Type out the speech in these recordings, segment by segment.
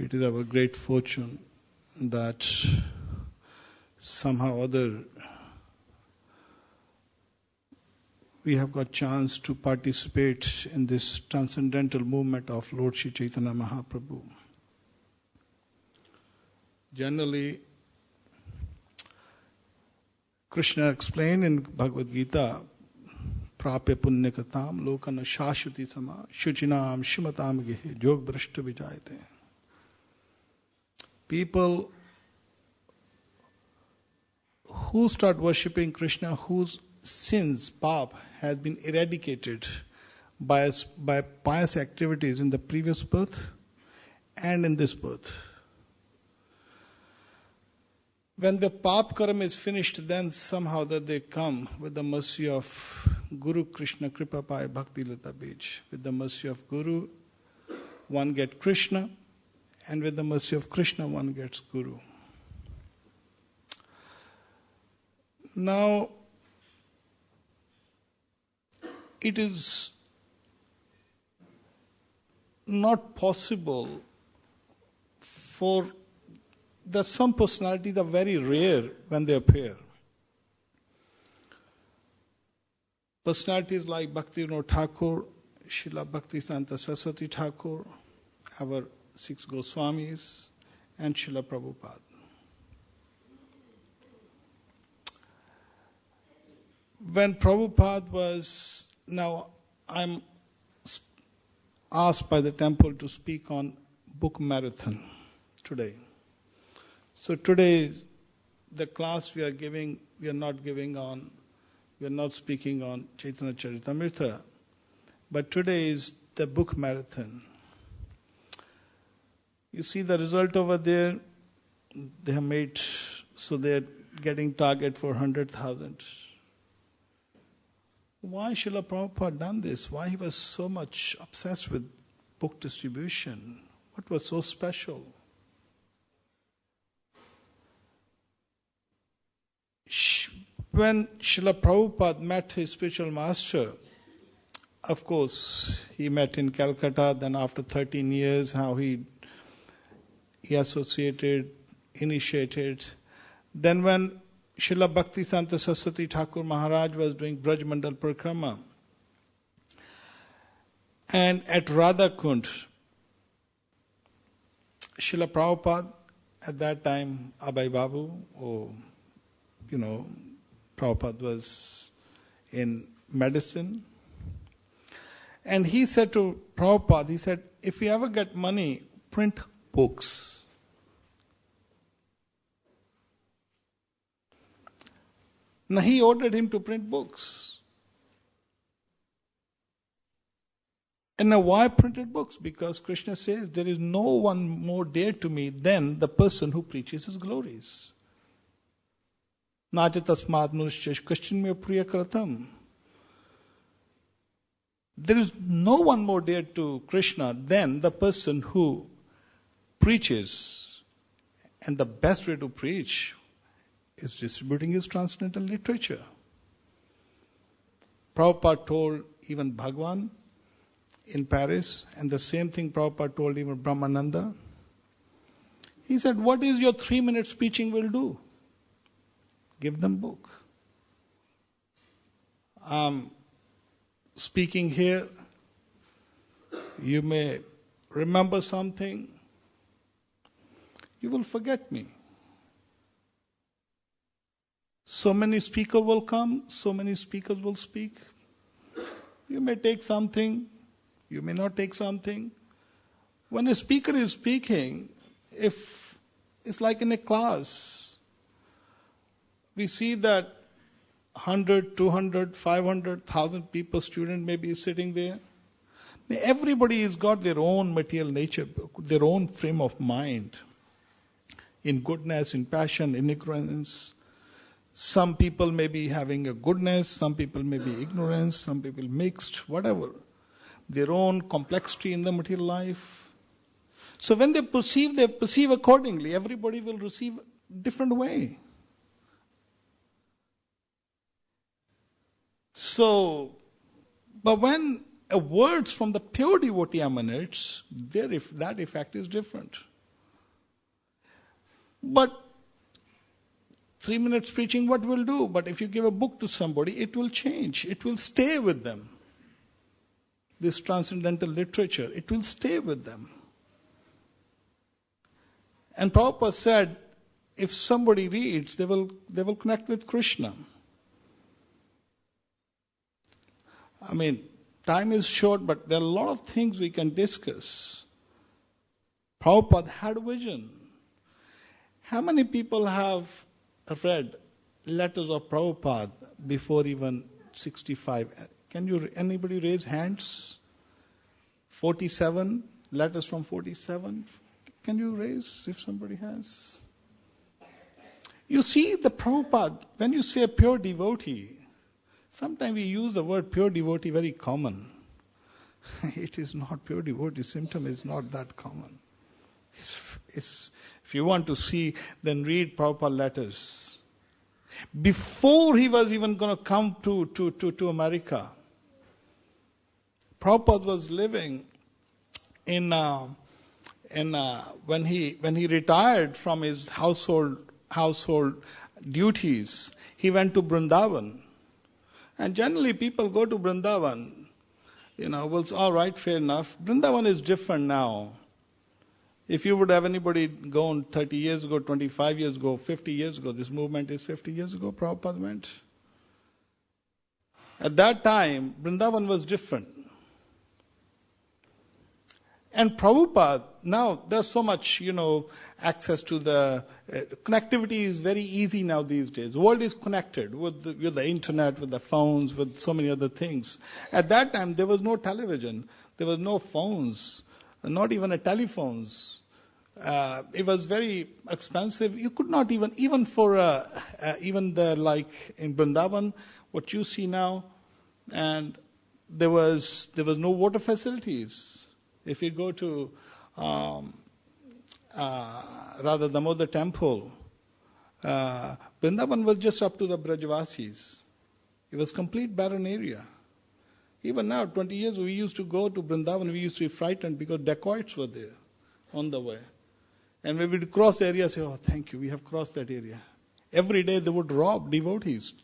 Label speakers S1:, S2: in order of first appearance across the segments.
S1: It is our great fortune that somehow or other we have got chance to participate in this transcendental movement of Lord Sri Chaitanya Mahaprabhu. Generally, Krishna explained in Bhagavad Gita, Prapya punyakatam lokana shashvati sama shuchinam shimatam gehe jog drashta vijayate. People who start worshipping Krishna, whose sins, pap, has been eradicated by pious activities in the previous birth and in this birth. When the pap karma is finished, then somehow that they come with the mercy of Guru Krishna Kripa Pai Bhakti Lata Bij. With the mercy of Guru, one gets Krishna, and with the mercy of Krishna, one gets Guru. Now, it is not possible for that some personalities are very rare when they appear. Personalities like Bhaktivinoda Thakur, Srila Bhaktisanta Saraswati Thakur, our 6 Goswamis, and Srila Prabhupada. When Prabhupada was, now I'm asked by the temple to speak on book marathon today. So today, the class we are giving, we are not speaking on Chaitanya Charitamrita, but today is the book marathon. You see the result over there, they have made, so they're getting target for 100,000. Why Srila Prabhupada done this? Why he was so much obsessed with book distribution? What was so special? When Srila Prabhupada met his spiritual master, of course, he met in Calcutta, then after 13 years, how he associated, initiated. Then when Srila Bhaktisanta Saraswati Thakur Maharaj was doing Braj Mandal Parikrama, and at Radhakund, Srila Prabhupada, at that time, Abhay Babu, Prabhupada was in medicine. And he said to Prabhupada, he said, if you ever get money, print books. Now he ordered him to print books. And now why printed books? Because Krishna says, there is no one more dear to me than the person who preaches his glories. Najatasmad nushchesh kashchinmya priya kratam. There is no one more dear to Krishna than the person who preaches. And the best way to preach is distributing his transcendental literature. Prabhupada told even Bhagwan in Paris, and the same thing Prabhupada told even Brahmananda. He said, what is your 3-minute preaching will do? Give them book. Speaking here, you may remember something, you will forget me. So many speakers will come, so many speakers will speak. You may take something, you may not take something. When a speaker is speaking, if it's like in a class, we see that 100, 200, 500, 1,000 people, student may be sitting there. Everybody has got their own material nature, their own frame of mind. In goodness, in passion, in ignorance. Some people may be having a goodness, some people may be ignorance, some people mixed, whatever. Their own complexity in the material life. So when they perceive accordingly. Everybody will receive different way. So, but when words from the pure devotee emanates, that effect is different. But 3 minutes preaching, what will do? But if you give a book to somebody, it will change. It will stay with them. This transcendental literature, it will stay with them. And Prabhupada said, if somebody reads, they will connect with Krishna. I mean, time is short, but there are a lot of things we can discuss. Prabhupada had a vision. How many people have read letters of Prabhupada before even 65? Anybody raise hands? 47? Letters from 47? Can you raise if somebody has? You see, the Prabhupada, when you say pure devotee, sometimes we use the word pure devotee very common. It is not pure devotee. Symptom is not that common. If you want to see, then read Prabhupada letters. Before he was even going to come to America, Prabhupada was living when he retired from his household duties, he went to Vrindavan. And generally people go to Vrindavan, well, it's all right, fair enough. Vrindavan is different now. If you would have anybody gone 30 years ago, 25 years ago, 50 years ago, this movement is 50 years ago, Prabhupada went. At that time, Vrindavan was different. And Prabhupada, now there's so much, access to the connectivity is very easy now these days. The world is connected with the internet, with the phones, with so many other things. At that time, there was no television, there was no phones, not even a telephones. It was very expensive. You could not even in Vrindavan, what you see now, and there was no water facilities. If you go to Radha Damodar temple, Vrindavan was just up to the Brajavasis. It was complete barren area. Even now, 20 years, we used to go to Vrindavan, we used to be frightened because dacoits were there on the way. And when we would cross the area, say, oh, thank you, we have crossed that area. Every day they would rob devotees.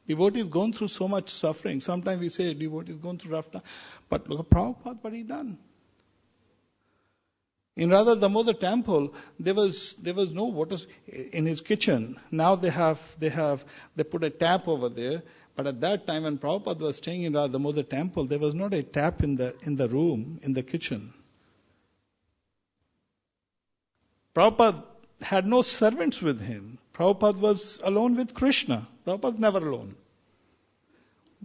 S1: Devotees gone through so much suffering. Sometimes we say devotees gone through rough time. But look at Prabhupada, what he done. In Radha Damodar temple, there was no water in his kitchen. Now they put a tap over there. But at that time when Prabhupada was staying in Radha Damodar temple, there was not a tap in the room, in the kitchen. Prabhupada had no servants with him. Prabhupada was alone with Krishna. Prabhupada was never alone.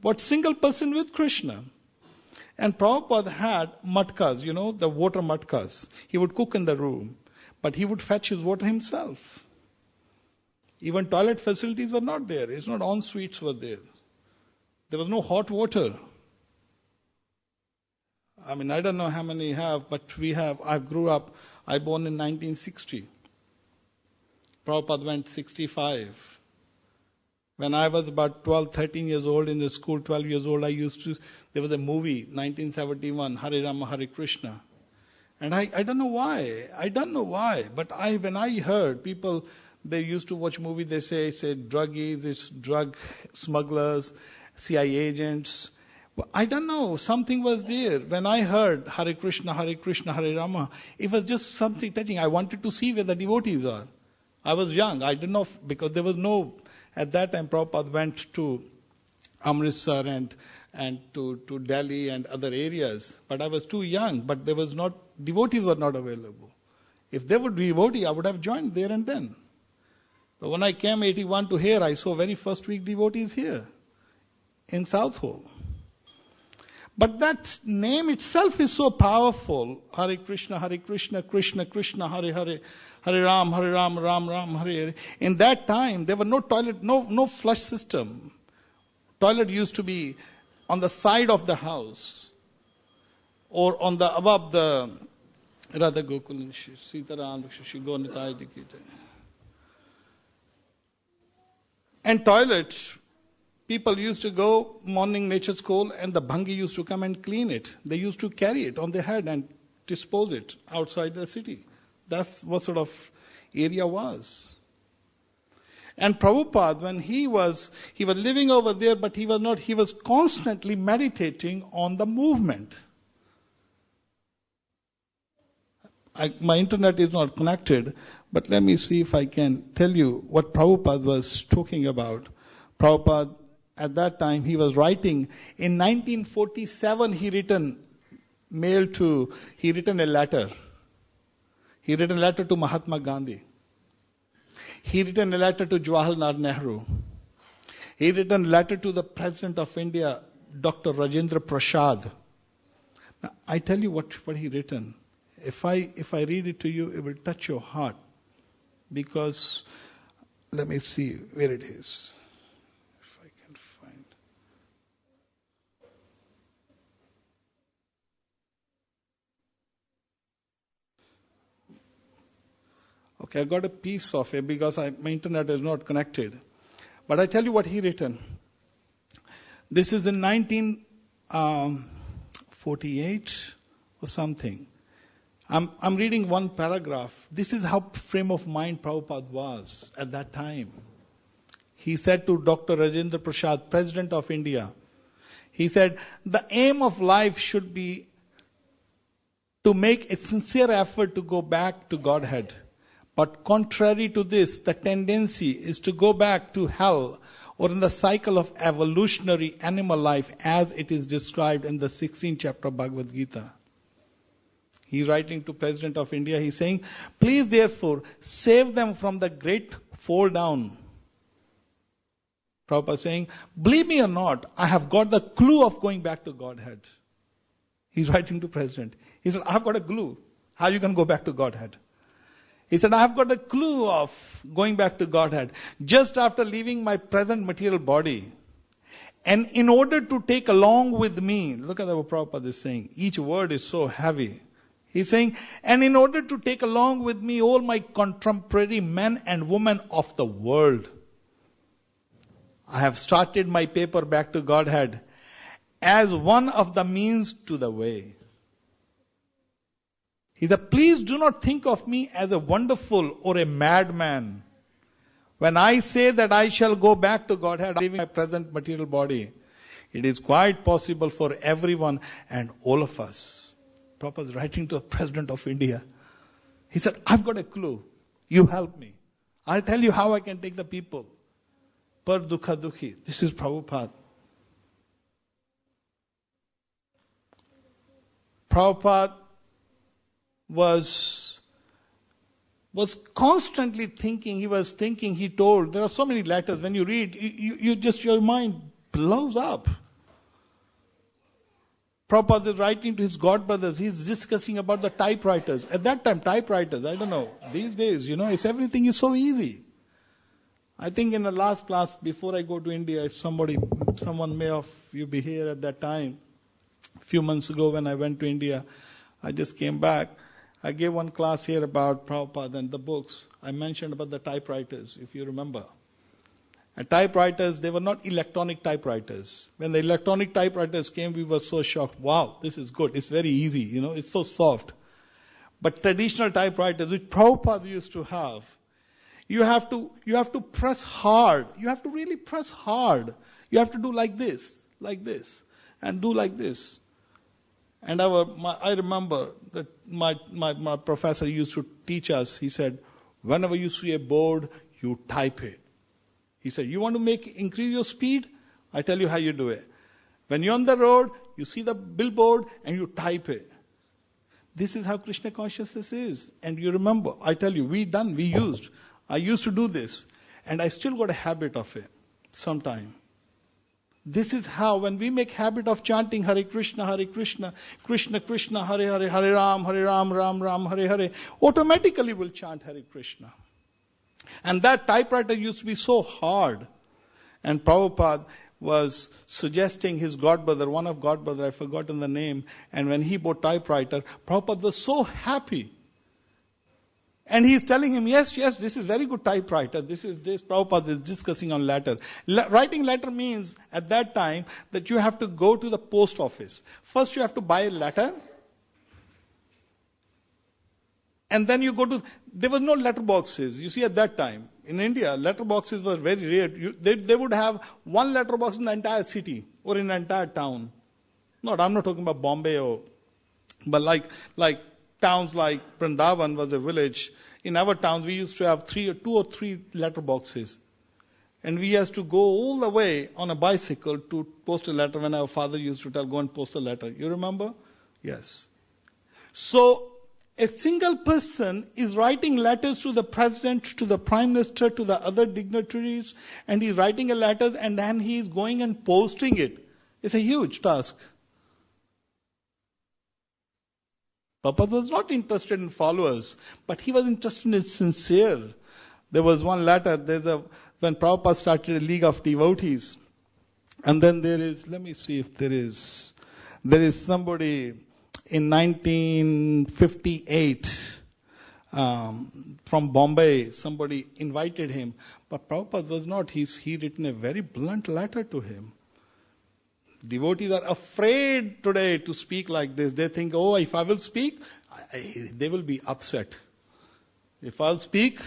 S1: But single person with Krishna. And Prabhupada had matkas, the water matkas. He would cook in the room, but he would fetch his water himself. Even toilet facilities were not there. It's not en-suites were there. There was no hot water. I mean, I don't know how many have, but we have. I grew up, I born in 1960. Prabhupada went 65. When I was about 12, 13 years old in the school, 12 years old, there was a movie, 1971, Hare Rama, Hare Krishna. And I don't know why, but when I heard people, they used to watch movie, they say druggies, it's drug smugglers, CIA agents. I don't know, something was there. When I heard Hare Krishna, Hare Rama, it was just something touching. I wanted to see where the devotees are. I was young, I didn't know, because there was no, at that time Prabhupada went to Amritsar and to Delhi and other areas. But I was too young, but devotees were not available. If they would be devotee, I would have joined there and then. But when I came 81 to here, I saw very first week devotees here in South Hall. But that name itself is so powerful. Hare Krishna, Krishna Krishna, Hare Hare, Hare Ram, Ram Ram, Hare Hare. In that time, there were no toilet, no flush system. Toilet used to be on the side of the house or above the Radha Gokul Sitaram Shigo Nitai Dikite. And toilet, people used to go morning nature school and the bhangi used to come and clean it. They used to carry it on their head and dispose it outside the city. That's what sort of area was. And Prabhupada, when he was living over there, but he was constantly meditating on the movement. My internet is not connected, but let me see if I can tell you what Prabhupada was talking about. Prabhupada, at that time, he was writing. In 1947, he written a letter. He written a letter to Mahatma Gandhi. He written a letter to Jawaharlal Nehru. He written a letter to the President of India, Dr. Rajendra Prasad. Now, I tell you what he written. If I read it to you, it will touch your heart. Because, let me see where it is. If I can find. Okay, I got a piece of it because my internet is not connected. But I tell you what he written. This is in 1948 or something. I'm reading one paragraph. This is how frame of mind Prabhupada was at that time. He said to Dr. Rajendra Prasad, President of India, he said, the aim of life should be to make a sincere effort to go back to Godhead. But contrary to this, the tendency is to go back to hell or in the cycle of evolutionary animal life as it is described in the 16th chapter of Bhagavad Gita. He's writing to President of India. He's saying, please therefore save them from the great fall down. Prabhupada saying, believe me or not, I have got the clue of going back to Godhead. He's writing to President. He said, I've got a clue how you can go back to Godhead. He said, I've got a clue of going back to Godhead. Just after leaving my present material body, and in order to take along with me, look at what Prabhupada is saying. Each word is so heavy. He's saying, and in order to take along with me all my contemporary men and women of the world, I have started my paper back to Godhead as one of the means to the way. He said, please do not think of me as a wonderful or a madman. When I say that I shall go back to Godhead, leaving my present material body, it is quite possible for everyone and all of us. Prabhupada is writing to the President of India. He said, I've got a clue. You help me. I'll tell you how I can take the people. Par dukha dukhi. This is Prabhupada. Prabhupada was constantly thinking. He told, there are so many letters. When you read, your mind blows up. Prabhupada is writing to his godbrothers. He's discussing about the typewriters. At that time, typewriters, I don't know. These days, everything is so easy. I think in the last class, before I go to India, if someone may of you be here at that time, a few months ago when I went to India, I just came back. I gave one class here about Prabhupada and the books. I mentioned about the typewriters, if you remember. And typewriters, they were not electronic typewriters. When the electronic typewriters came, we were so shocked. Wow, this is good. It's very easy, it's so soft. But traditional typewriters, which Prabhupada used to have, you have to press hard. You have to really press hard. You have to do like this, and do like this. And I remember that my professor used to teach us. He said, whenever you see a board, you type it. He said, you want to increase your speed? I tell you how you do it. When you're on the road, you see the billboard and you type it. This is how Krishna consciousness is. And you remember, I tell you, I used to do this. And I still got a habit of it sometime. This is how, when we make habit of chanting Hare Krishna, Krishna Krishna, Hare Hare, Hare Ram, Ram Ram, Hare Hare, automatically we'll chant Hare Krishna. And that typewriter used to be so hard. And Prabhupada was suggesting his godbrother, one of godbrother, I've forgotten the name, and when he bought typewriter, Prabhupada was so happy. And he's telling him, yes, this is very good typewriter. This Prabhupada is discussing on letter. Writing letter means, at that time, that you have to go to the post office. First you have to buy a letter, And then you go to, there was no letterboxes. You see, at that time, in India, letterboxes were very rare. They would have one letterbox in the entire city or in the entire town. No, I'm not talking about Bombay but like towns like Vrindavan was a village. In our towns, we used to have two or three letterboxes. And we used to go all the way on a bicycle to post a letter when our father used to tell, go and post a letter. You remember? Yes. So, a single person is writing letters to the president, to the prime minister, to the other dignitaries, and he's writing a letter and then he's going and posting it. It's a huge task. Prabhupada was not interested in followers, but he was interested in sincere. There was one letter, when Prabhupada started a League of Devotees, and then there is, let me see if there is somebody in 1958 from Bombay, somebody invited him, but Prabhupada was not. He written a very blunt letter to him. Devotees are afraid today to speak like this. They think, oh, if I will speak, they will be upset. If I'll speak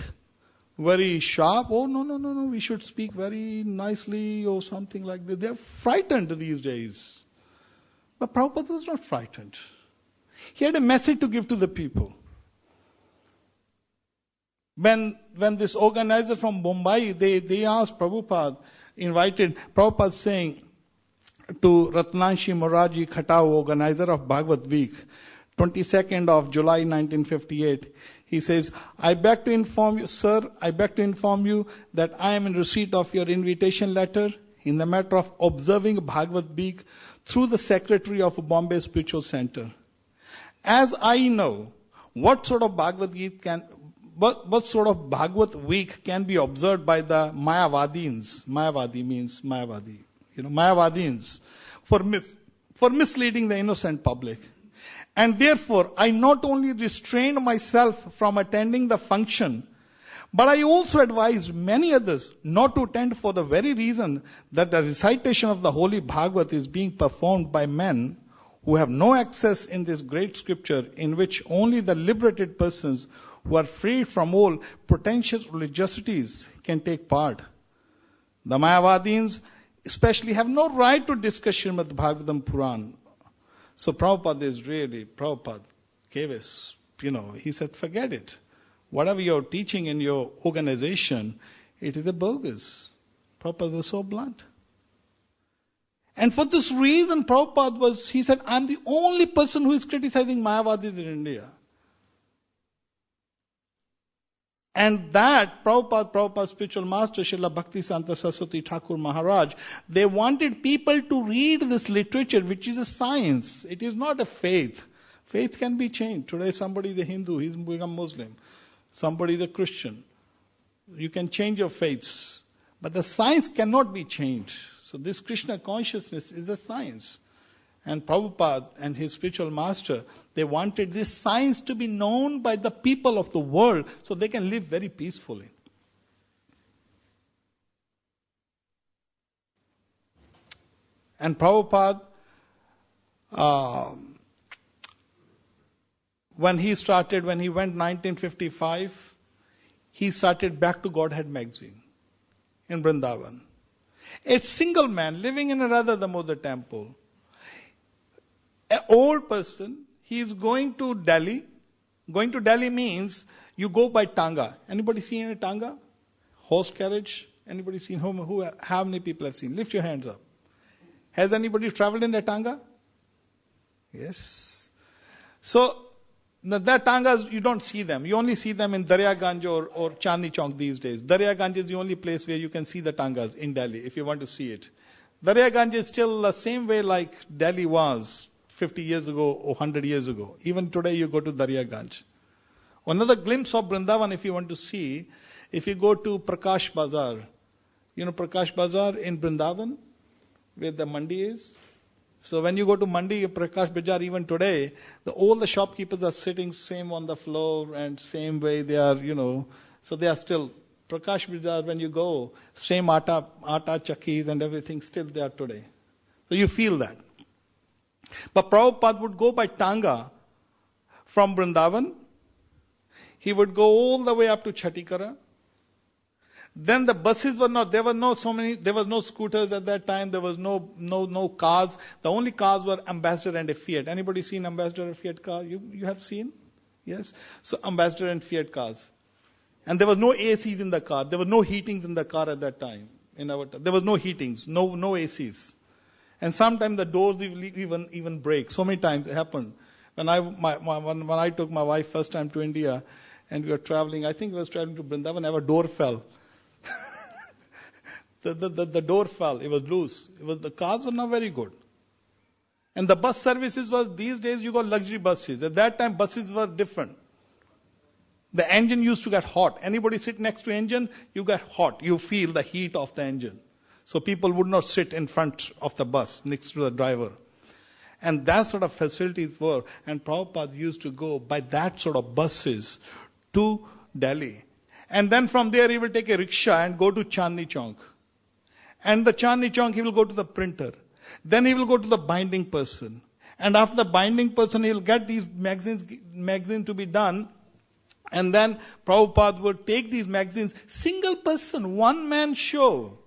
S1: very sharp, oh, no, we should speak very nicely or something like that. They're frightened these days. But Prabhupada was not frightened. He had a message to give to the people. When this organizer from Bombay, they asked Prabhupada, invited Prabhupada saying to Ratnanshi Moraji Khatau, organizer of Bhagavad Week, 22nd of July 1958, he says, I beg to inform you, sir, that I am in receipt of your invitation letter in the matter of observing Bhagavad Week through the secretary of Bombay Spiritual Center. As I know what sort of Bhagavad Week can be observed by the Mayavadins. Mayavadi means Mayavadi. Mayavadins for misleading the innocent public. And therefore, I not only restrained myself from attending the function, but I also advised many others not to attend for the very reason that the recitation of the Holy Bhagavad is being performed by men who have no access in this great scripture, in which only the liberated persons who are freed from all pretentious religiosities can take part. The Mayavadins especially have no right to discuss Srimad Bhagavatam Puran. So Prabhupada gave us, he said, forget it. Whatever you're teaching in your organization, it is a bogus. Prabhupada was so blunt. And for this reason, he said, I'm the only person who is criticizing Mayavadis in India. And that, Prabhupada's spiritual master, Srila Bhaktisanta Saraswati Thakur Maharaj, they wanted people to read this literature, which is a science. It is not a faith. Faith can be changed. Today somebody is a Hindu, he's become Muslim. Somebody is a Christian. You can change your faiths. But the science cannot be changed. So this Krishna consciousness is a science. And Prabhupada and his spiritual master, they wanted this science to be known by the people of the world so they can live very peacefully. And Prabhupada, when he went 1955, he started Back to Godhead magazine in Vrindavan. A single man living in a Radha Damodar temple. An old person, he is going to Delhi. Going to Delhi means you go by Tanga. Anybody seen a Tanga? Horse carriage? Anybody seen how many people have seen? Lift your hands up. Has anybody traveled in a Tanga? Yes. So, the Tangas, you don't see them. You only see them in Daryaganj or Chandni Chowk these days. Daryaganj is the only place where you can see the Tangas in Delhi, if you want to see it. Daryaganj is still the same way like Delhi was 50 years ago or 100 years ago. Even today you go to Daryaganj. Another glimpse of Vrindavan if you want to see, if you go to Prakash Bazaar. You know Prakash Bazaar in Vrindavan, where the Mandi is? So when you go to Mandi, Prakash Bazaar, even today, all the shopkeepers are sitting same on the floor and same way they are, so they are still, Prakash Bazaar, when you go, same atta chakkis and everything still there today. So you feel that. But Prabhupada would go by Tanga from Vrindavan. He would go all the way up to Chatikara. Then the buses were not, there was no scooters at that time, there was no cars. The only cars were Ambassador and a Fiat. Anybody seen Ambassador and Fiat car? You have seen? Yes? So Ambassador and Fiat cars. And there was no ACs in the car. There were no heatings in the car at that time. There was no heatings, no ACs. And sometimes the doors even break. So many times it happened. When I took my wife first time to India and we were traveling, I think we were traveling to Vrindavan, our door fell. The door fell. It was loose. The cars were not very good. And the bus services these days you got luxury buses. At that time buses were different. The engine used to get hot. Anybody sit next to engine, you get hot. You feel the heat of the engine. So people would not sit in front of the bus next to the driver. And that sort of facilities were. And Prabhupada used to go by that sort of buses to Delhi. And then from there he will take a rickshaw and go to Chandni Chowk. And the Chandni Chowk he will go to the printer. Then he will go to the binding person. And after the binding person he will get these magazines to be done. And then Prabhupada would take these magazines, single person, one man show.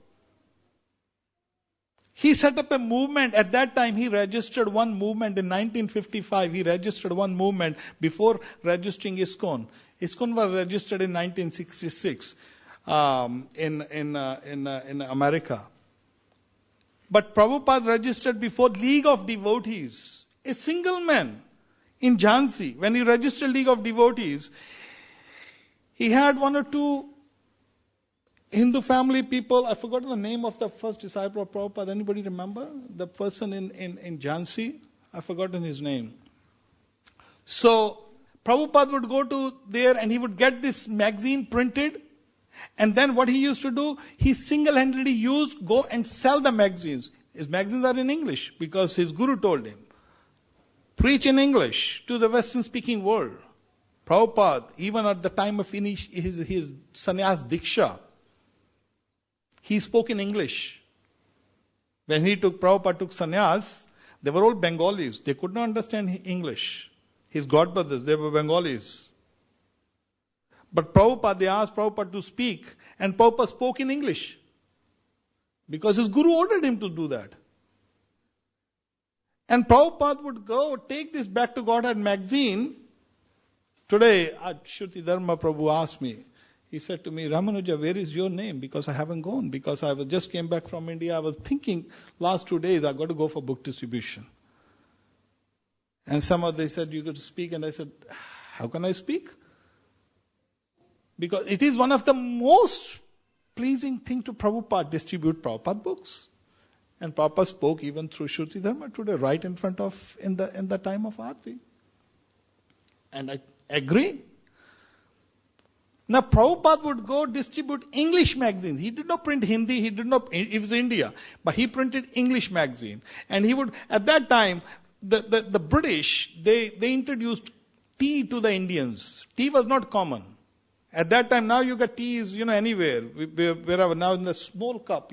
S1: He set up a movement. At that time he registered one movement in 1955. He registered one movement before registering ISKCON. ISKCON was registered in 1966 in America. But Prabhupada registered before League of Devotees. A single man in Jhansi. When he registered League of Devotees, he had one or two Hindu family people. I forgot the name of the first disciple of Prabhupada. Anybody remember? The person in Jhansi? I've forgotten his name. So, Prabhupada would go to there and he would get this magazine printed. And then what he used to do, he single-handedly go and sell the magazines. His magazines are in English because his guru told him, preach in English to the Western-speaking world. Prabhupada, even at the time of his sannyas diksha, he spoke in English. When Prabhupada took sannyas, they were all Bengalis. They could not understand English. His godbrothers, they were Bengalis. But they asked Prabhupada to speak, and Prabhupada spoke in English. Because his guru ordered him to do that. And Prabhupada would go, take this Back to Godhead magazine. Today, Shruti Dharma Prabhu asked me, he said to me, Ramanuja, where is your name? Because I haven't gone. Because I just came back from India. I was thinking, last 2 days, I've got to go for book distribution. And they said, you got to speak. And I said, how can I speak? Because it is one of the most pleasing thing to Prabhupada, distribute Prabhupada books. And Prabhupada spoke even through Shruti Dharma today, right in front of, in the time of Aarti. And I agree. Now Prabhupada would go distribute English magazines. He did not print Hindi, it was India. But he printed English magazine. And he would, at that time, the British, they introduced tea to the Indians. Tea was not common. At that time, now you get teas, anywhere, wherever. Now in the small cup,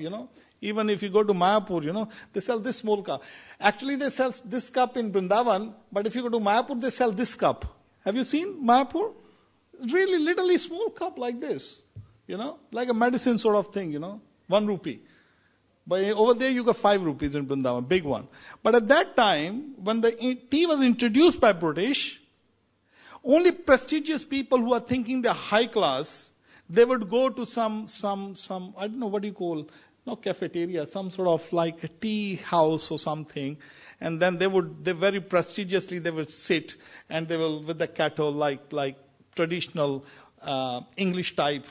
S1: Even if you go to Mayapur, they sell this small cup. Actually, they sell this cup in Vrindavan, but if you go to Mayapur, they sell this cup. Have you seen Mayapur? It's really literally small cup like this, like a medicine sort of thing, 1 rupee. But over there you got 5 rupees in Vrindavan, big one. But at that time, when the tea was introduced by British, only prestigious people who are thinking they're high class, they would go to some, I don't know what you call, not cafeteria, some sort of like a tea house or something. And then they very prestigiously, they would sit and they will, with the kettle, like traditional English type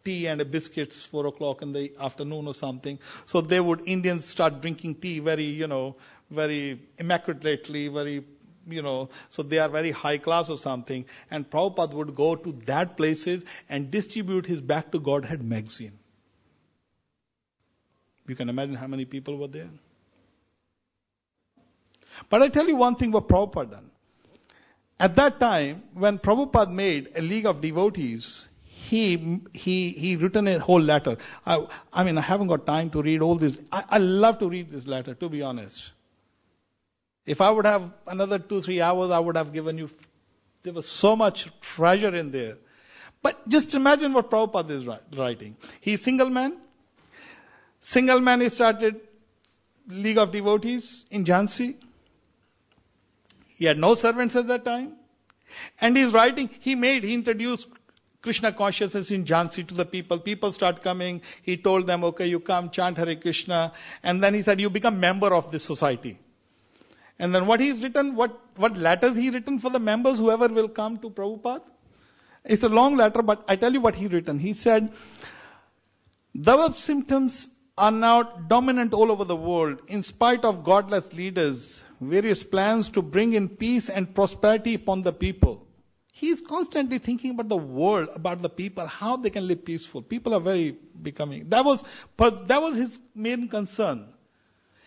S1: tea and biscuits, 4 o'clock in the afternoon or something. So Indians start drinking tea very, very immaculately, very, so they are very high class or something. And Prabhupada would go to that places and distribute his Back to Godhead magazine. You can imagine how many people were there. But I tell you one thing what Prabhupada done. At that time, when Prabhupada made a League of Devotees, he written a whole letter. I haven't got time to read all this. I love to read this letter, to be honest. If I would have another 2-3 hours, I would have given you There was so much treasure in there. But just imagine what Prabhupada is writing. He's single man. Single man, he started League of Devotees in Jhansi. He had no servants at that time. And he's writing, he introduced Krishna consciousness in Jhansi to the people. People start coming. He told them, okay, you come, chant Hare Krishna. And then he said, you become member of this society. And then what he's written, what letters he written for the members, whoever will come to Prabhupada. It's a long letter, but I tell you what he written. He said, the symptoms are now dominant all over the world, in spite of godless leaders, various plans to bring in peace and prosperity upon the people. He is constantly thinking about the world, about the people, how they can live peaceful. People are very becoming. That was his main concern.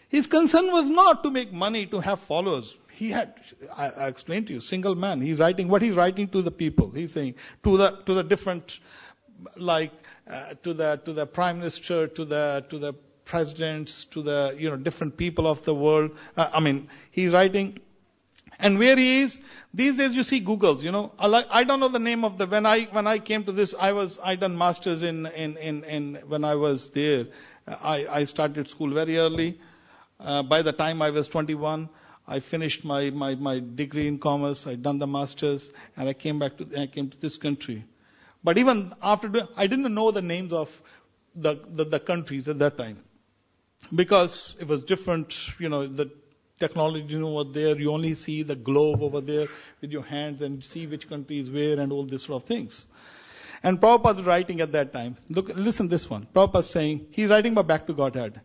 S1: His concern was not to make money, to have followers. He had, I explained to you, single man. He's writing what he's writing to the people. He's saying to the different, like to the prime minister, to the presidents, to the different people of the world. He's writing. And where he is, these days you see Googles, I don't know the name of when I came to this, I done masters in when I was there. I started school very early. By the time I was 21, I finished my degree in commerce. I'd done the masters, and I came to this country. But even after I didn't know the names of the countries at that time, because it was different. The technology was there. You only see the globe over there with your hands and see which country is where and all this sort of things. And Prabhupada is writing at that time. Listen this one. Prabhupada is saying, he's writing about Back to Godhead.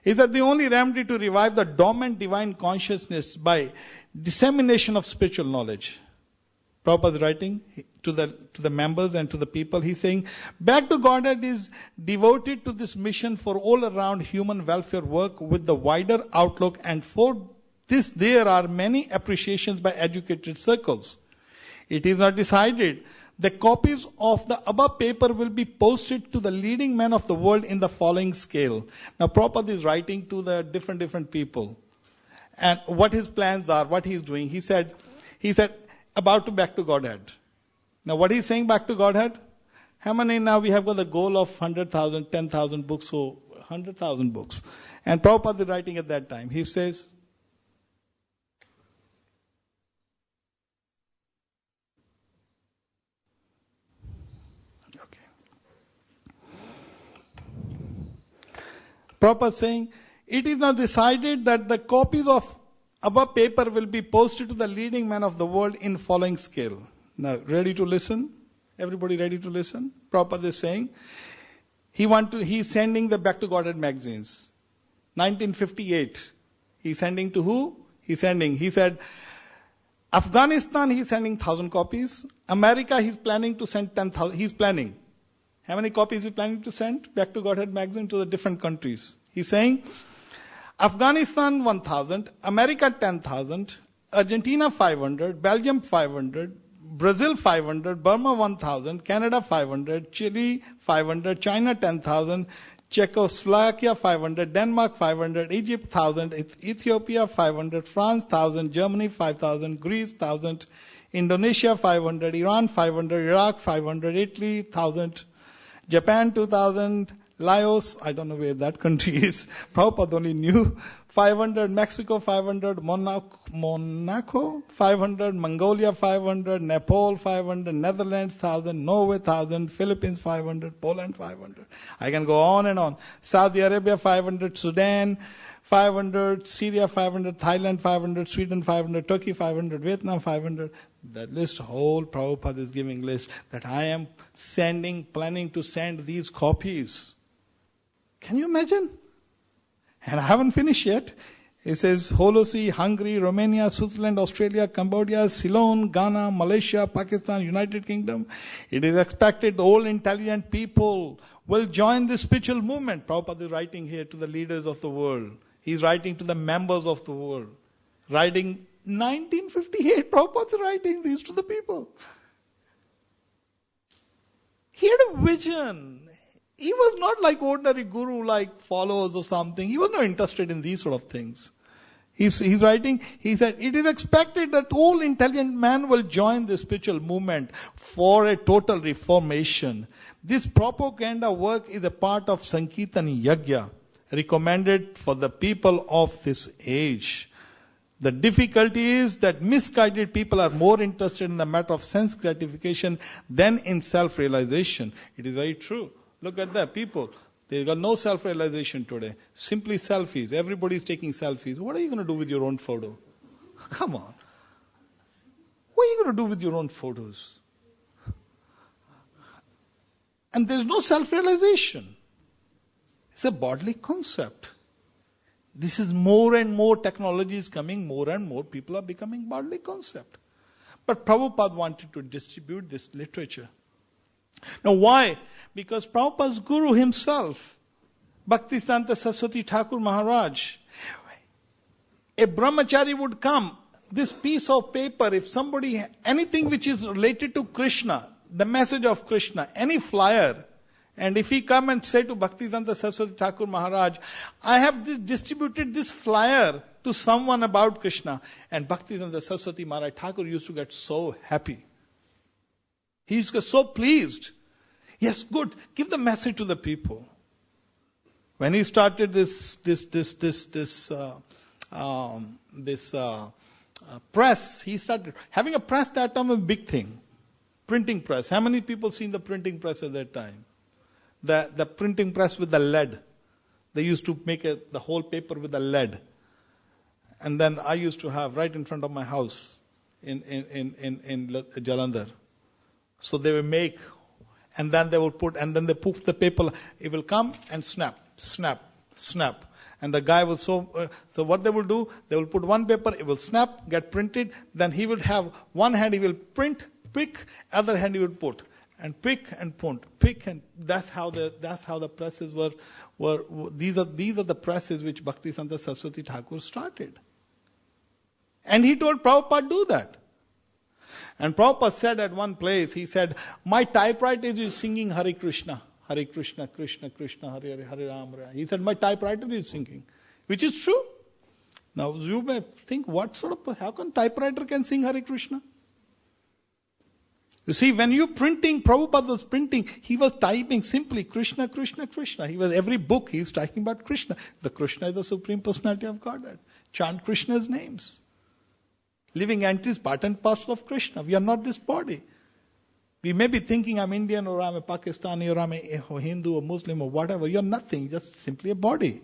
S1: Is that the only remedy to revive the dormant divine consciousness by dissemination of spiritual knowledge? Prabhupada is writing to the members and to the people. He's saying, Back to Godhead is devoted to this mission for all around human welfare work with the wider outlook, and for this there are many appreciations by educated circles. It is not decided. The copies of the above paper will be posted to the leading men of the world in the following scale. Now Prabhupada is writing to the different people. And what his plans are, what he's doing. He said, about to Back to Godhead. Now what he's saying Back to Godhead? How many now we have got the goal of 100,000, 10,000 books, so 100,000 books. And Prabhupada is writing at that time. He says, Prabhupada saying, it is now decided that the copies of above paper will be posted to the leading men of the world in following scale. Now, ready to listen? Everybody ready to listen? Prabhupada is saying, he's sending the Back to Godhead magazines. 1958. He's sending to who? He said, Afghanistan, he's sending 1,000 copies. America, he's planning to send 10,000. He's planning. How many copies is he planning to send? Back to Godhead magazine to the different countries. He's saying, Afghanistan 1,000, America 10,000, Argentina 500, Belgium 500, Brazil 500, Burma 1,000, Canada 500, Chile 500, China 10,000, Czechoslovakia 500, Denmark 500, Egypt 1,000, Ethiopia 500, France 1,000, Germany 5,000, Greece 1,000, Indonesia 500, Iran 500, Iraq 500, Italy 1,000, Japan 2,000, Laos, I don't know where that country is, Prabhupada only knew, 500, Mexico 500, Monaco 500, Mongolia 500, Nepal 500, Netherlands 1,000, Norway 1,000, Philippines 500, Poland 500. I can go on and on. Saudi Arabia 500, Sudan 500, Syria 500, Thailand 500, Sweden 500, Turkey 500, Vietnam 500. That list, whole Prabhupada is giving list that I am planning to send these copies. Can you imagine? And I haven't finished yet. It says Holocene, Hungary, Romania, Switzerland, Australia, Cambodia, Ceylon, Ghana, Malaysia, Pakistan, United Kingdom. It is expected all intelligent people will join this spiritual movement. Prabhupada is writing here to the leaders of the world. He's writing to the members of the world. Writing 1958, Prabhupada is writing these to the people. He had a vision. He was not like ordinary guru, like followers or something. He was not interested in these sort of things. He's writing, he said, it is expected that all intelligent man will join the spiritual movement for a total reformation. This propaganda work is a part of Sankirtan Yajna, recommended for the people of this age. The difficulty is that misguided people are more interested in the matter of sense gratification than in self-realization. It is very true. Look at that, people. They got no self-realization today. Simply selfies. Everybody is taking selfies. What are you going to do with your own photo? Come on. What are you going to do with your own photos? And there's no self-realization. It's a bodily concept. This is more and more technology is coming, more and more people are becoming bodily concept. But Prabhupada wanted to distribute this literature. Now why? Because Prabhupada's guru himself, Bhaktisiddhanta Saraswati Thakur Maharaj, a brahmachari would come, this piece of paper, if somebody, anything which is related to Krishna, the message of Krishna, any flyer, and if he come and say to Bhaktisiddhanta Saraswati Thakur Maharaj, I have distributed this flyer to someone about Krishna, and Bhaktisiddhanta Saraswati Maharaj Thakur used to get so happy. He used to get so pleased. Yes, good. Give the message to the people. When he started this press, he started having a press that time was a big thing. Printing press. How many people seen the printing press at that time? The printing press with the lead. They used to make the whole paper with the lead. And then I used to have right in front of my house in Jalandhar. So they will make, and then they will put, and then they put the paper, it will come and snap, snap, snap. And the guy will, so what they will do, they will put one paper, it will snap, get printed, then he will have one hand, he will print, pick, other hand he will put. And pick and pick, and that's how the presses were. These are the presses which Bhaktisiddhanta Saraswati Thakur started. And he told Prabhupada do that. And Prabhupada said at one place, he said, my typewriter is singing Hare Krishna, Krishna Krishna, Hare Hare, Hare Ram, Hare. He said, my typewriter is singing, which is true. Now you may think, how come typewriter can sing Hare Krishna? You see, when you printing, Prabhupada was printing, he was typing simply Krishna, Krishna, Krishna. He was, every book he is talking about Krishna. The Krishna is the Supreme Personality of Godhead. Chant Krishna's names. Living entities, part and parcel of Krishna. We are not this body. We may be thinking I'm Indian or I'm a Pakistani or I'm a Hindu or Muslim or whatever. You're nothing, just simply a body.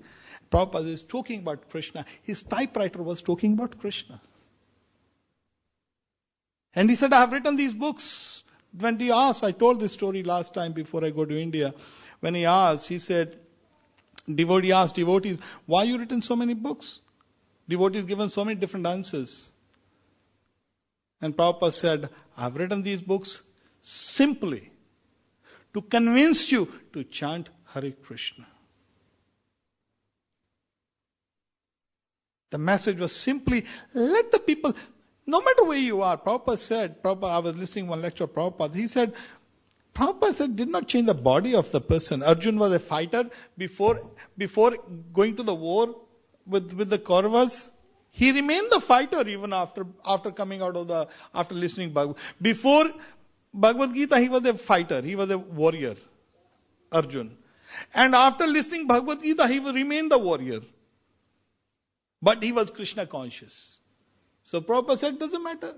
S1: Prabhupada is talking about Krishna. His typewriter was talking about Krishna. And he said, I have written these books. When he asked, I told this story last time before I go to India. When he asked, he said, devotee asked devotees, why you written so many books? Devotees given so many different answers. And Prabhupada said, I have written these books simply to convince you to chant Hare Krishna. The message was simply, let the people, no matter where you are, Prabhupada, I was listening to one lecture of Prabhupada, Prabhupada said, did not change the body of the person. Arjun was a fighter before going to the war with the Kauravas. He remained the fighter even after coming out of after listening Bhagavad Gita. Before Bhagavad Gita, he was a fighter, he was a warrior, Arjun. And after listening Bhagavad Gita, he remained the warrior. But he was Krishna conscious. So Prabhupada said, doesn't matter.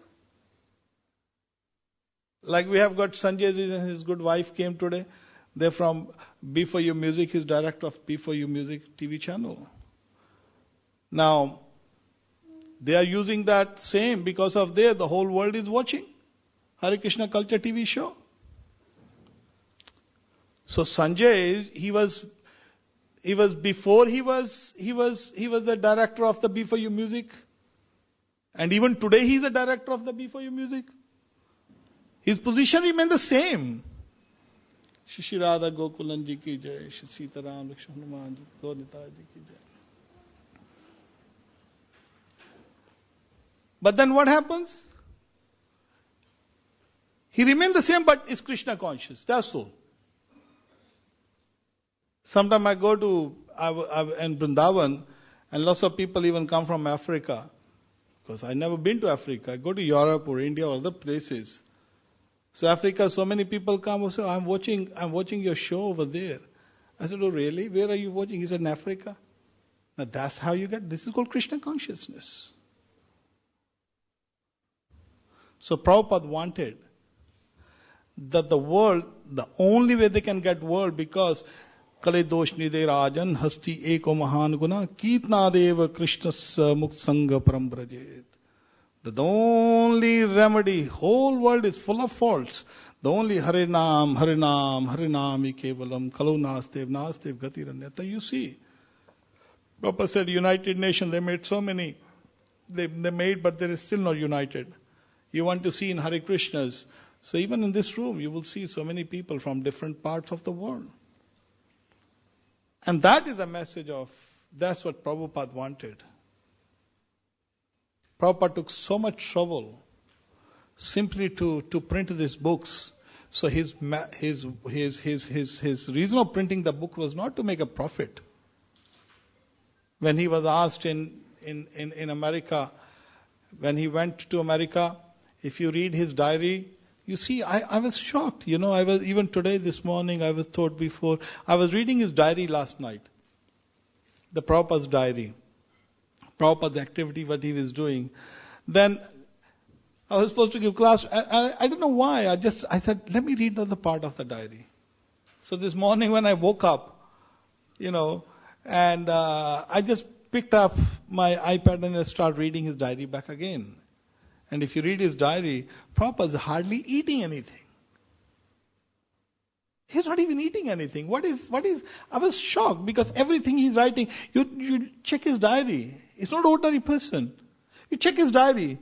S1: Like we have got Sanjay Ji and his good wife came today. They're from B4U Music, he's director of B4U Music TV channel. Now, they are using that same because of the whole world is watching Hare Krishna Culture TV show. So Sanjay, he was before he was the director of the B4U Music. And even today he is a director of the B4U Music. His position remained the same. Shri Radha Gokulan Ji ki jai, Shri Sita Ram Lakshman Hanuman Ji, Gaur Nitai Ji ki jai. But then what happens? He remained the same but is Krishna conscious. That's all. Sometime I go to in Vrindavan And lots of people even come from Africa. Because I've never been to Africa. I go to Europe or India or other places. So Africa, so many people come and say, I'm watching your show over there. I said, oh really? Where are you watching? He said, in Africa. Now that's how you get, this is called Krishna consciousness. So Prabhupada wanted that the world, the only way they can get world, because Kale dosh nide rajan hasti eko mahan guna kitna deva Krishnas mukt sangha param brajet. The only remedy, whole world is full of faults. The only Harinam, Harinam, Harinam kevalam kalu nastev, nastev gatiranyata. You see, Prabhupada said United Nations, they made so many. They made, but they are still not united. You want to see in Hare Krishnas. So even in this room, you will see so many people from different parts of the world. And that is the message of, that's what Prabhupada wanted. Prabhupada took so much trouble simply to print these books. So his reason of printing the book was not to make a profit. When he was asked in America, when he went to America, if you read his diary, you see, I was shocked. I was, even today, this morning, I was told before, I was reading his diary last night. The Prabhupada's diary. Prabhupada's activity, what he was doing. Then, I was supposed to give class. I don't know why. I said, let me read the other part of the diary. So this morning when I woke up, and I just picked up my iPad and I started reading his diary back again. And if you read his diary, Prabhupada's hardly eating anything. He's not even eating anything. What is, I was shocked because everything he's writing, you check his diary. He's not an ordinary person. You check his diary.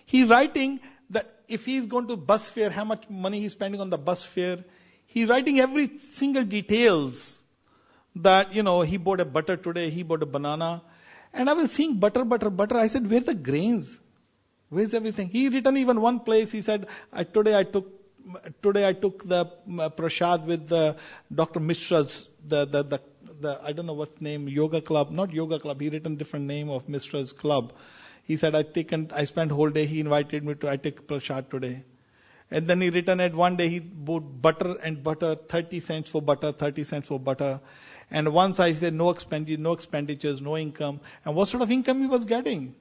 S1: He's writing that if he's going to bus fare, how much money he's spending on the bus fare. He's writing every single details that, he bought a butter today, he bought a banana. And I was seeing butter. I said, where are the grains? Where's everything? He written even one place, he said, today I took the prasad with the Dr. Mishra's, the I don't know what name, yoga club, not yoga club, he written different name of Mishra's club. He said, I spent whole day, he invited me I take prasad today. And then he written at one day, he bought butter, 30 cents for butter, 30 cents for butter. And once I said, no expenditures, no income. And what sort of income he was getting?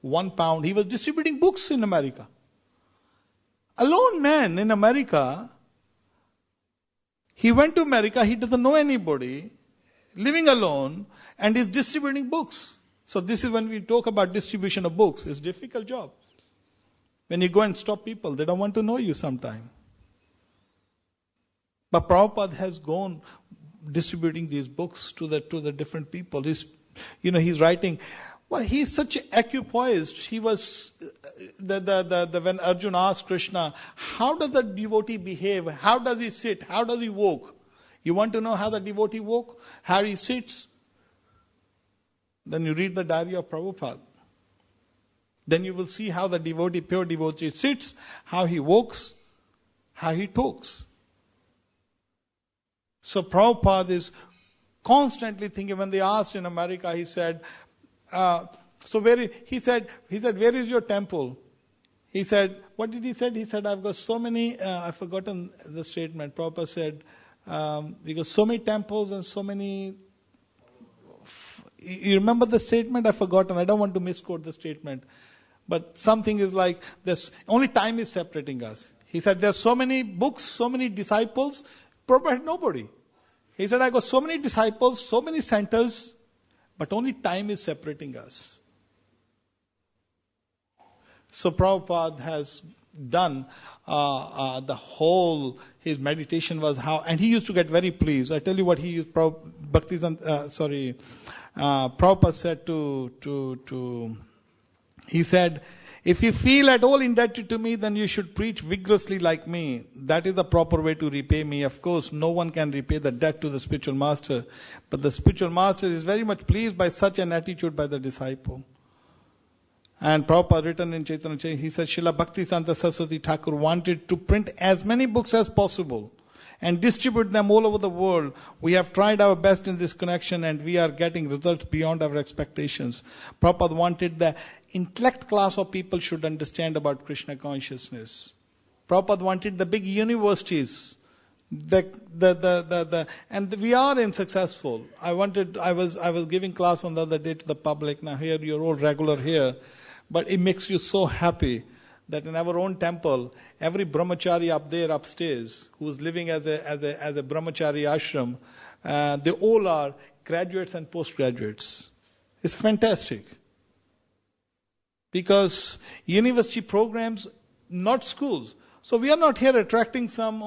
S1: £1. He was distributing books in America. A lone man in America. He went to America, he doesn't know anybody, living alone, and is distributing books. So this is when we talk about distribution of books. It's a difficult job. When you go and stop people, they don't want to know you sometime. But Prabhupada has gone distributing these books to the different people. He's writing. Well, he's such equipoised. He was, when Arjuna asked Krishna, how does the devotee behave? How does he sit? How does he walk? You want to know how the devotee walk? How he sits? Then you read the diary of Prabhupada. Then you will see how the devotee, pure devotee sits, how he walks, how he talks. So Prabhupada is constantly thinking, when they asked in America, he said, he said, where is your temple? He said, what did he say? He said, I've got so many, I've forgotten the statement. Prabhupada said, we got so many temples and so many, you remember the statement? I've forgotten. I don't want to misquote the statement. But something is like, this, only time is separating us. He said, there's so many books, so many disciples. Prabhupada had nobody. He said, I got so many disciples, so many centers, but only time is separating us. So Prabhupada has done the whole, his meditation was how, and he used to get very pleased. I tell you what he used, Prabhupada said he said, if you feel at all indebted to me, then you should preach vigorously like me. That is the proper way to repay me. Of course, no one can repay the debt to the spiritual master. But the spiritual master is very much pleased by such an attitude by the disciple. And Prabhupada written in Chaitanya Charitamrita, he said, Srila Bhakti Santa Saraswati Thakur wanted to print as many books as possible. and distribute them all over the world. We have tried our best in this connection and we are getting results beyond our expectations. Prabhupada wanted the intellect class of people should understand about Krishna consciousness. Prabhupada wanted the big universities. And we are successful. I was giving class on the other day to the public. Now here you're all regular here, but it makes you so happy that in our own temple, every brahmachari up there upstairs, who is living as a brahmachari ashram, they all are graduates and postgraduates. It's fantastic. Because university programs, not schools. So we are not here attracting some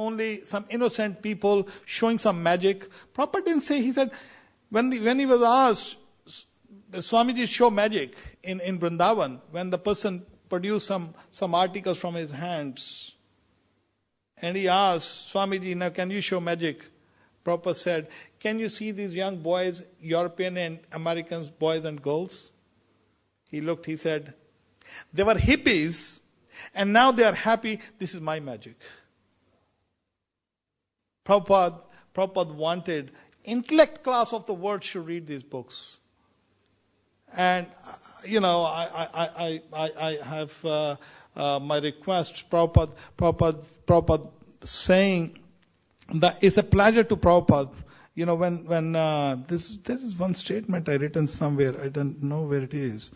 S1: innocent people, showing some magic. Prabhupada didn't say, he said, when he was asked, Swamiji show magic in Vrindavan, when the person produced some articles from his hands, and he asked, Swamiji, now can you show magic? Prabhupada said, can you see these young boys, European and American boys and girls? He looked, he said, they were hippies, and now they are happy. This is my magic. Prabhupada wanted intellect class of the world should read these books. And, I have my request, Prabhupada saying that it's a pleasure to Prabhupada. When there is one statement I written somewhere, I don't know where it is.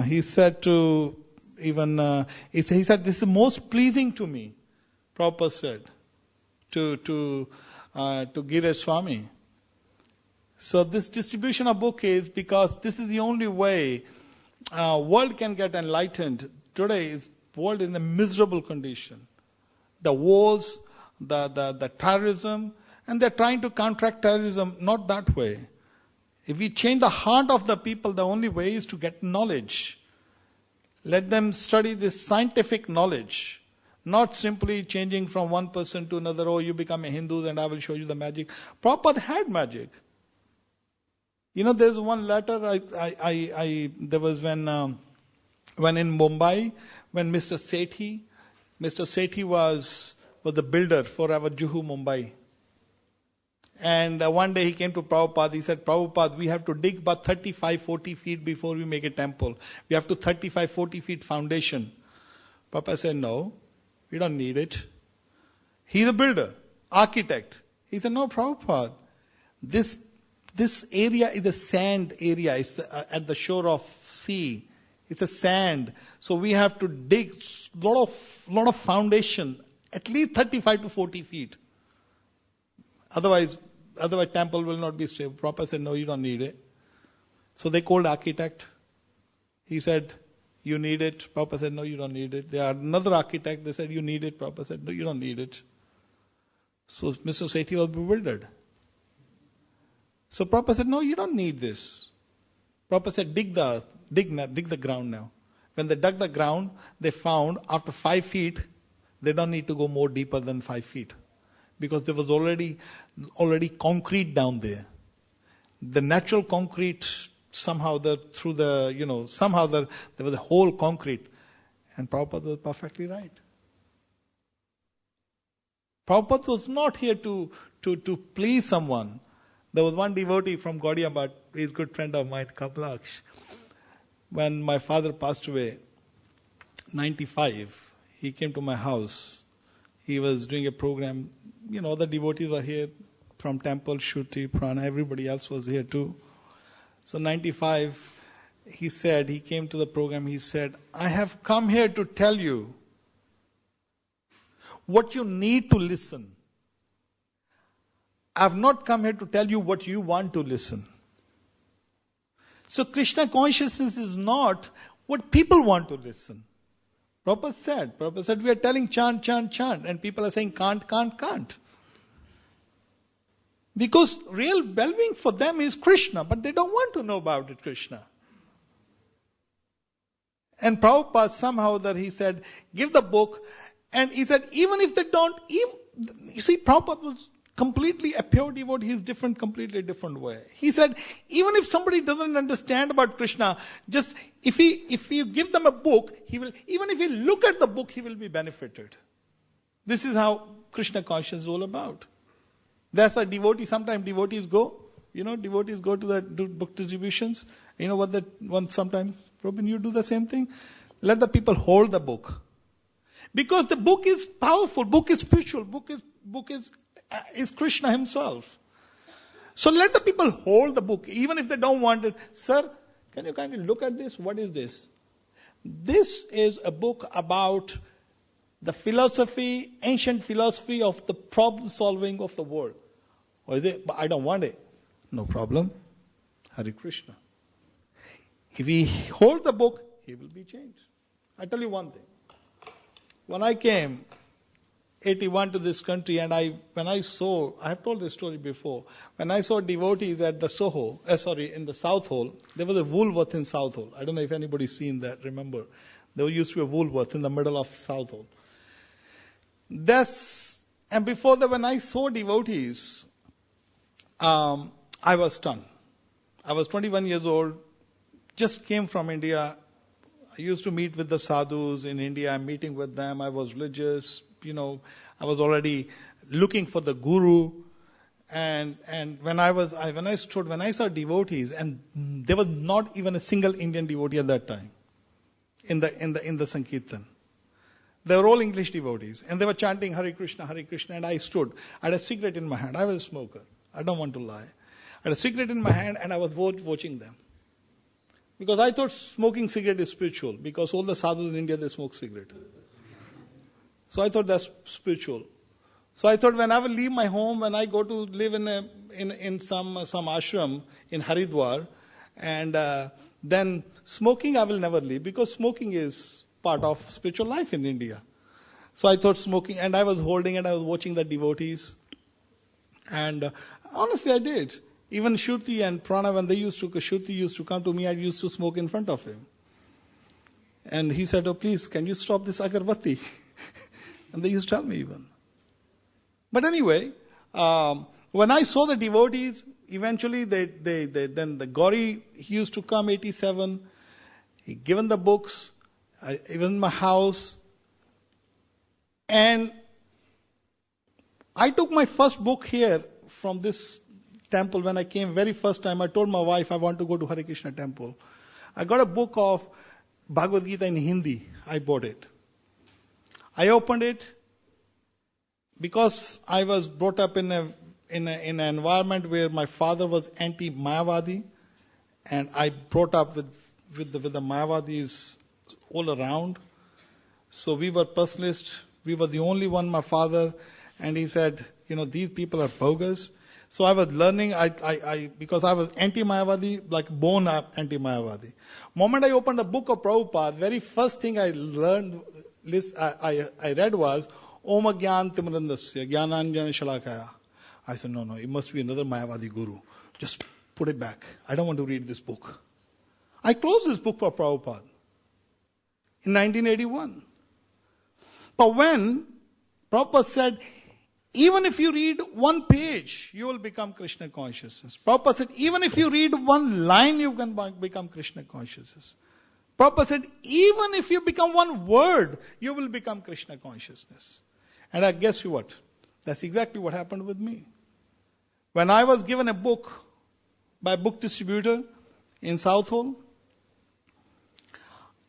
S1: He said to he said, this is most pleasing to me, Prabhupada said, to Girish Swami. So this distribution of book is because this is the only way world can get enlightened. Today's world is in a miserable condition. The wars, the terrorism, and they're trying to counteract terrorism, not that way. If we change the heart of the people, the only way is to get knowledge. Let them study this scientific knowledge, not simply changing from one person to another. Oh, you become a Hindu and I will show you the magic. Prabhupada had magic. There's one letter there was when in Mumbai, when Mr. Sethi was the builder for our Juhu Mumbai. And one day he came to Prabhupada, he said, Prabhupada, we have to dig about 35-40 feet before we make a temple. We have to 35-40 feet foundation. Prabhupada said, no, we don't need it. He's a builder, architect. He said, no, Prabhupada, this area is a sand area. It's at the shore of sea. It's a sand. So we have to dig lot of foundation, at least 35 to 40 feet. Otherwise temple will not be stable. Prabhupada said, no, you don't need it. So they called architect. He said, you need it. Prabhupada said, no, you don't need it. They are another architect. They said, you need it. Prabhupada said, no, you don't need it. So Mr. Sethi was bewildered. So Prabhupada said, no, you don't need this. Prabhupada said, dig the ground now. When they dug the ground, they found after 5 feet, they don't need to go more deeper than 5 feet. Because there was already concrete down there. The natural concrete, somehow there was a whole concrete. And Prabhupada was perfectly right. Prabhupada was not here to please someone. There was one devotee from Gaudiya Math, he's a good friend of mine, Kapilaksh. When my father passed away, 95, he came to my house. He was doing a program. The devotees were here from temple, Shruti, Prana, everybody else was here too. So 95, he came to the program, he said, I have come here to tell you what you need to listen. I have not come here to tell you what you want to listen. So Krishna consciousness is not what people want to listen. Prabhupada said, we are telling chant, chant, chant, and people are saying can't, can't, can't. Because real well-being for them is Krishna, but they don't want to know about it, Krishna. And Prabhupada somehow he said, give the book, and he said, even if they don't, you see, Prabhupada was completely a pure devotee, he's different, completely different way. He said, even if somebody doesn't understand about Krishna, just if you give them a book, even if he look at the book, he will be benefited. This is how Krishna consciousness is all about. That's why sometimes devotees go. Devotees go to the book distributions. You know what that one sometimes, Robin, you do the same thing? Let the people hold the book. Because the book is powerful, book is spiritual, book is Krishna himself. So let the people hold the book, even if they don't want it. Sir, can you kindly look at this? What is this? This is a book about the philosophy, ancient philosophy of the problem solving of the world. Or is it? But I don't want it. No problem. Hare Krishna. If we hold the book, he will be changed. I tell you one thing. When I came 81 to this country, and I have told this story before, when I saw devotees at the in the South Hall, there was a Woolworth in South Hall. I don't know if anybody's seen that, remember. There used to be a Woolworth in the middle of South Hall. And before that, when I saw devotees, I was stunned. I was 21 years old, just came from India. I used to meet with the sadhus in India. I'm meeting with them. I was religious. I was already looking for the guru. And when I saw devotees, and there was not even a single Indian devotee at that time in the Sankirtan. They were all English devotees, and they were chanting Hare Krishna, and I stood. I had a cigarette in my hand. I was a smoker. I don't want to lie. I had a cigarette in my hand, and I was watching them. Because I thought smoking cigarette is spiritual, because all the sadhus in India, they smoke cigarette. So I thought that's spiritual. So I thought when I will leave my home, when I go to live in some ashram in Haridwar, and then smoking I will never leave, because smoking is part of spiritual life in India. So I thought smoking, and I was holding and I was watching the devotees. And honestly, I did. Even Shruti and Prana, when Shruti used to come to me, I used to smoke in front of him. And he said, "Oh, please, can you stop this agarbatti?" And they used to tell me even. But anyway, when I saw the devotees, eventually then the Gauri, he used to come 87. He given the books. Even in my house. And I took my first book here from this temple when I came very first time. I told my wife I want to go to Hare Krishna temple. I got a book of Bhagavad Gita in Hindi. I bought it. I opened it because I was brought up in an environment where my father was anti-Mayavadi, and I brought up with the Mayavadis all around. So we were personalists. We were the only one, my father, and he said, these people are bogus. So I was learning, because I was anti-Mayavadi, like born anti-Mayavadi. Moment I opened the book of Prabhupada, very first thing I learned, I read was, Om Gyan Timrandasya, Gyananjana Shalakaya. I said, no, it must be another Mayavadi guru. Just put it back. I don't want to read this book. I closed this book for Prabhupada in 1981. But when Prabhupada said, even if you read one page, you will become Krishna consciousness. Prabhupada said, even if you read one line, you can become Krishna consciousness. Prabhupada said, even if you become one word, you will become Krishna consciousness. And I guess what? That's exactly what happened with me. When I was given a book by a book distributor in South Hall,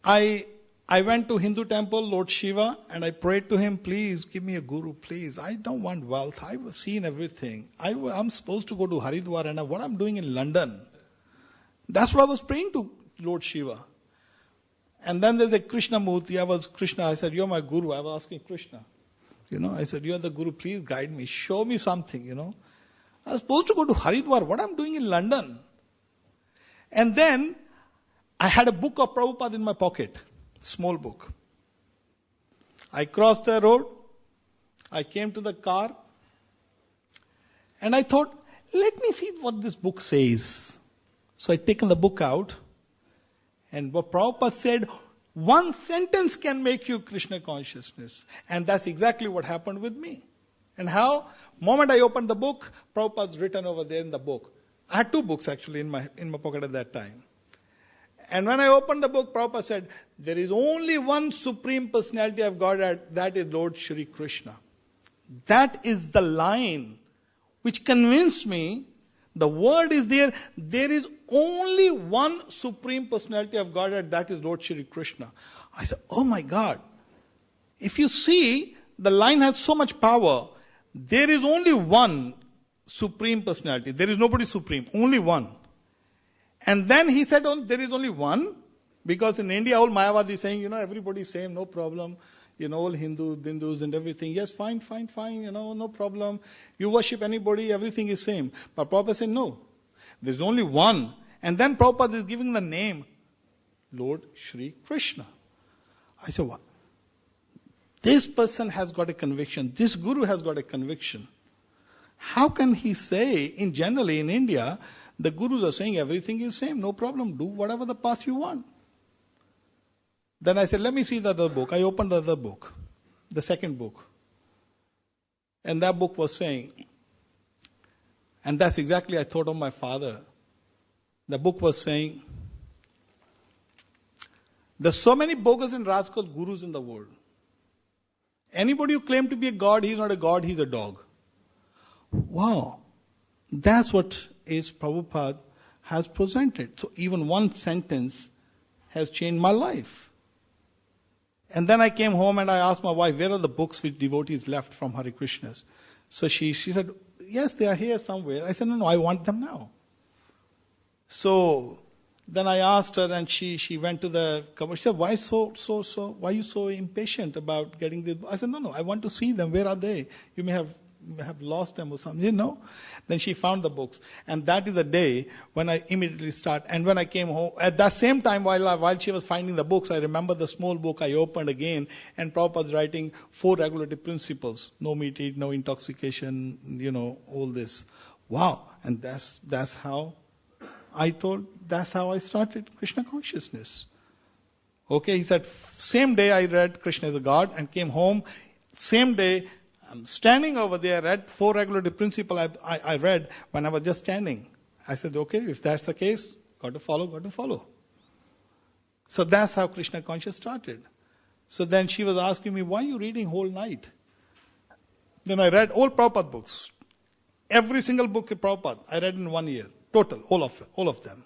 S1: I went to Hindu temple, Lord Shiva, and I prayed to him, please give me a guru, please. I don't want wealth. I've seen everything. I'm supposed to go to Haridwar, and what I'm doing in London. That's what I was praying to Lord Shiva. And then there's a Krishna Murti. I said, you're my guru. I was asking Krishna. I said, you're the guru, please guide me. Show me something, I was supposed to go to Haridwar. What I'm doing in London? And then I had a book of Prabhupada in my pocket. Small book. I crossed the road. I came to the car. And I thought, let me see what this book says. So I taken the book out. And what Prabhupada said, one sentence can make you Krishna consciousness. And that's exactly what happened with me. And how? Moment I opened the book, Prabhupada's written over there in the book. I had two books actually in my pocket at that time. And when I opened the book, Prabhupada said, there is only one supreme personality of God, that is Lord Shri Krishna. That is the line which convinced me the word is there. There is only one Supreme Personality of Godhead, that is Lord Shri Krishna. I said, oh my God. If you see, the line has so much power. There is only one Supreme Personality. There is nobody supreme, only one. And then he said, oh, there is only one. Because in India, all Mayavadi is saying, everybody is same, no problem. All Hindus and everything. Yes, fine, no problem. You worship anybody, everything is same. But Prabhupada said, no. There's only one. And then Prabhupada is giving the name, Lord Shri Krishna. I said, what? This person has got a conviction. This guru has got a conviction. How can he say, generally in India, the gurus are saying everything is same, no problem, do whatever the path you want. Then I said, let me see the other book. I opened the other book, the second book. And that book was saying, and that's exactly I thought of my father. The book was saying, there's so many bogus and rascal gurus in the world. Anybody who claims to be a god, he's not a god, he's a dog. Wow. That's what is Prabhupada has presented. So even one sentence has changed my life. And then I came home and I asked my wife, where are the books which devotees left from Hare Krishnas? So she said, yes, they are here somewhere. I said, no, I want them now. So then I asked her and she went to the cupboard. She said, why why are you so impatient about getting this? I said, no, I want to see them. Where are they? You may have lost them or something. Then she found the books. And that is the day when I immediately start. And when I came home, at that same time while she was finding the books, I remember the small book I opened again, and Prabhupada's writing 4 regulative principles. No meat eat, no intoxication, all this. Wow. And that's how I started Krishna consciousness. Okay, he said, same day I read Krishna is a God and came home. Same day, I'm standing over there, read 4 regulative principles I read when I was just standing. I said, okay, if that's the case, got to follow. So that's how Krishna consciousness started. So then she was asking me, why are you reading whole night? Then I read all Prabhupada books. Every single book of Prabhupada, I read in 1 year. Total, all of them.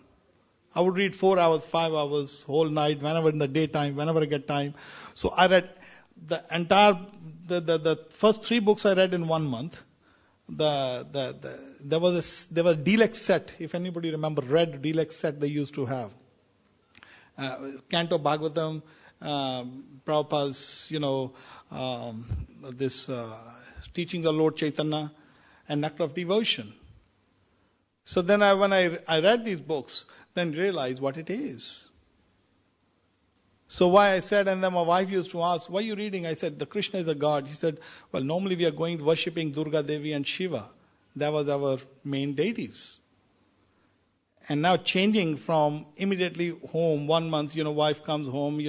S1: I would read 4 hours, 5 hours, whole night, whenever in the daytime, whenever I get time. So I read the entire, the first 3 books I read in 1 month. There was a deluxe set, if anybody remember, red deluxe set they used to have. Canto Bhagavatam, Prabhupada's, this teachings of Lord Chaitanya, and Nectar of Devotion. So then when I read these books, then realized what it is. So why I said, and then my wife used to ask, why are you reading? I said, the Krishna is a god. He said, well, normally we are going worshipping Durga Devi and Shiva. That was our main deities. And now changing from immediately home, 1 month, wife comes home,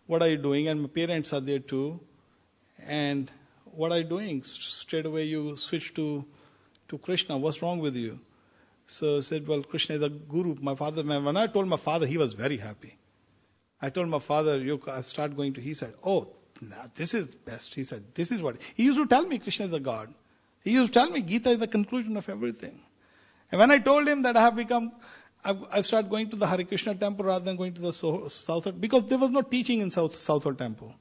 S1: what are you doing? And my parents are there too. And what are you doing? Straight away you switch to Krishna. What's wrong with you? So I said, well, Krishna is a guru. My father, when I told my father, he was very happy. I told my father, start going to, he said, oh, this is best. He said, this is what, he used to tell me Krishna is a God. He used to tell me Gita is the conclusion of everything. And when I told him that I've started going to the Hare Krishna temple rather than going to the South, because there was no teaching in South temple.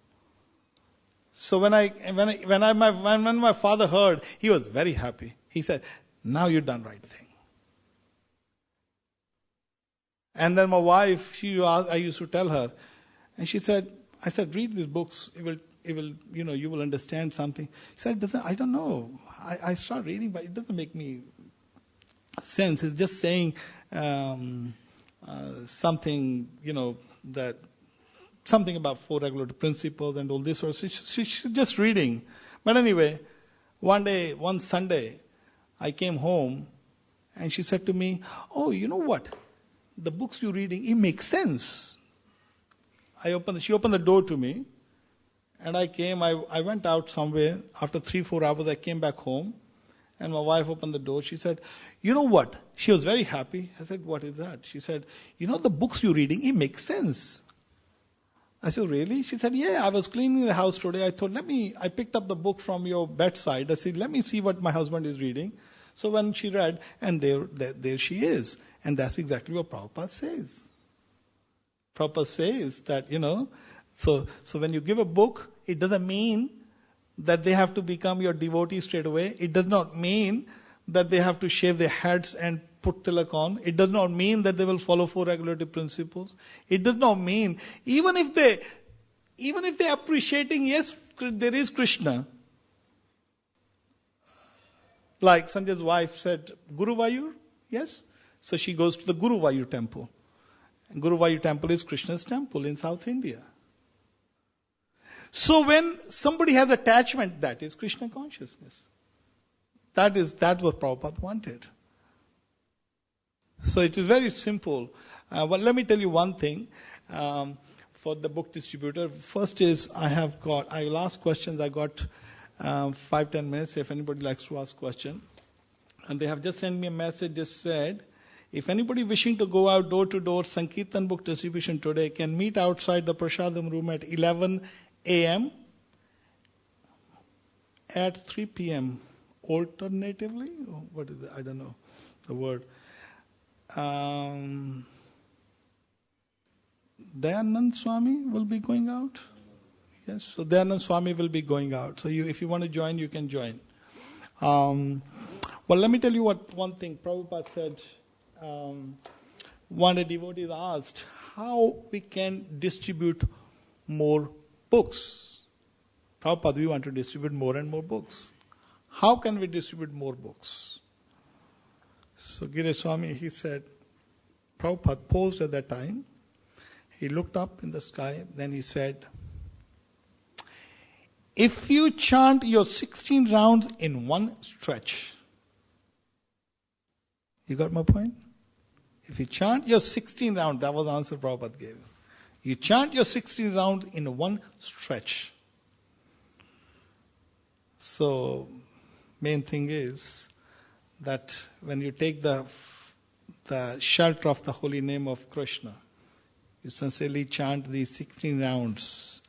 S1: So when my father heard, he was very happy. He said, now you've done right thing. And then my wife, I used to tell her, and she said, I said, read these books. You will understand something. She said, I don't know. I start reading, but it doesn't make me sense. It's just saying something, that something about 4 regulative principles and all this sort of. She's just reading. But anyway, one Sunday, I came home, and she said to me, oh, you know what? The books you're reading, it makes sense. She opened the door to me, and I came, I went out somewhere. After 3-4 hours, I came back home, and my wife opened the door. She said, you know what? She was very happy. I said, what is that? She said, the books you're reading, it makes sense. I said, really? She said, yeah, I was cleaning the house today. I thought, I picked up the book from your bedside. I said, let me see what my husband is reading. So when she read, and there she is. And that's exactly what Prabhupada says. Prabhupada says that, so when you give a book, it doesn't mean that they have to become your devotee straight away. It does not mean that they have to shave their heads and put tilak on. It does not mean that they will follow 4 regulative principles. It does not mean, even if they appreciating, yes, there is Krishna. Like Sanjay's wife said, Guru Vayur, yes? So she goes to the Guru Vayur temple. And Guru Vayur temple is Krishna's temple in South India. So when somebody has attachment, that is Krishna consciousness. That's what Prabhupada wanted. So it is very simple. But let me tell you one thing for the book distributor. First is I will ask questions. I got 5-10 minutes if anybody likes to ask question. And they have just sent me a message, just said, if anybody wishing to go out door to door, Sankirtan book distribution today can meet outside the Prasadam room at 11 a.m. at 3 p.m. Alternatively? What is it? I don't know the word. Dayanand Swami will be going out. Yes, so Dayanand Swami will be going out. So if you want to join, you can join. Well, let me tell you one thing. Prabhupada said, one of the devotees asked, how we can distribute more books. Prabhupada, we want to distribute more and more books. How can we distribute more books? So Girish Swami, he said, Prabhupada posed at that time. He looked up in the sky, then he said, if you chant your 16 rounds in one stretch, you got my point? If you chant your 16 rounds, that was the answer Prabhupada gave. You chant your 16 rounds in one stretch. So, main thing is that when you take the shelter of the holy name of Krishna, you sincerely chant these 16 rounds,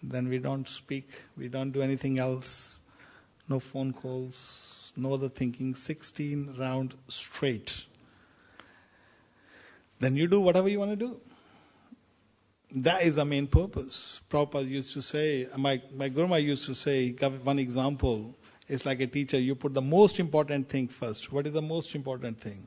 S1: then we don't speak, we don't do anything else, no phone calls, no other thinking, 16 round straight. Then you do whatever you want to do. That is the main purpose. Prabhupada used to say, my Guruma used to say, give one example, it's like a teacher, you put the most important thing first. What is the most important thing?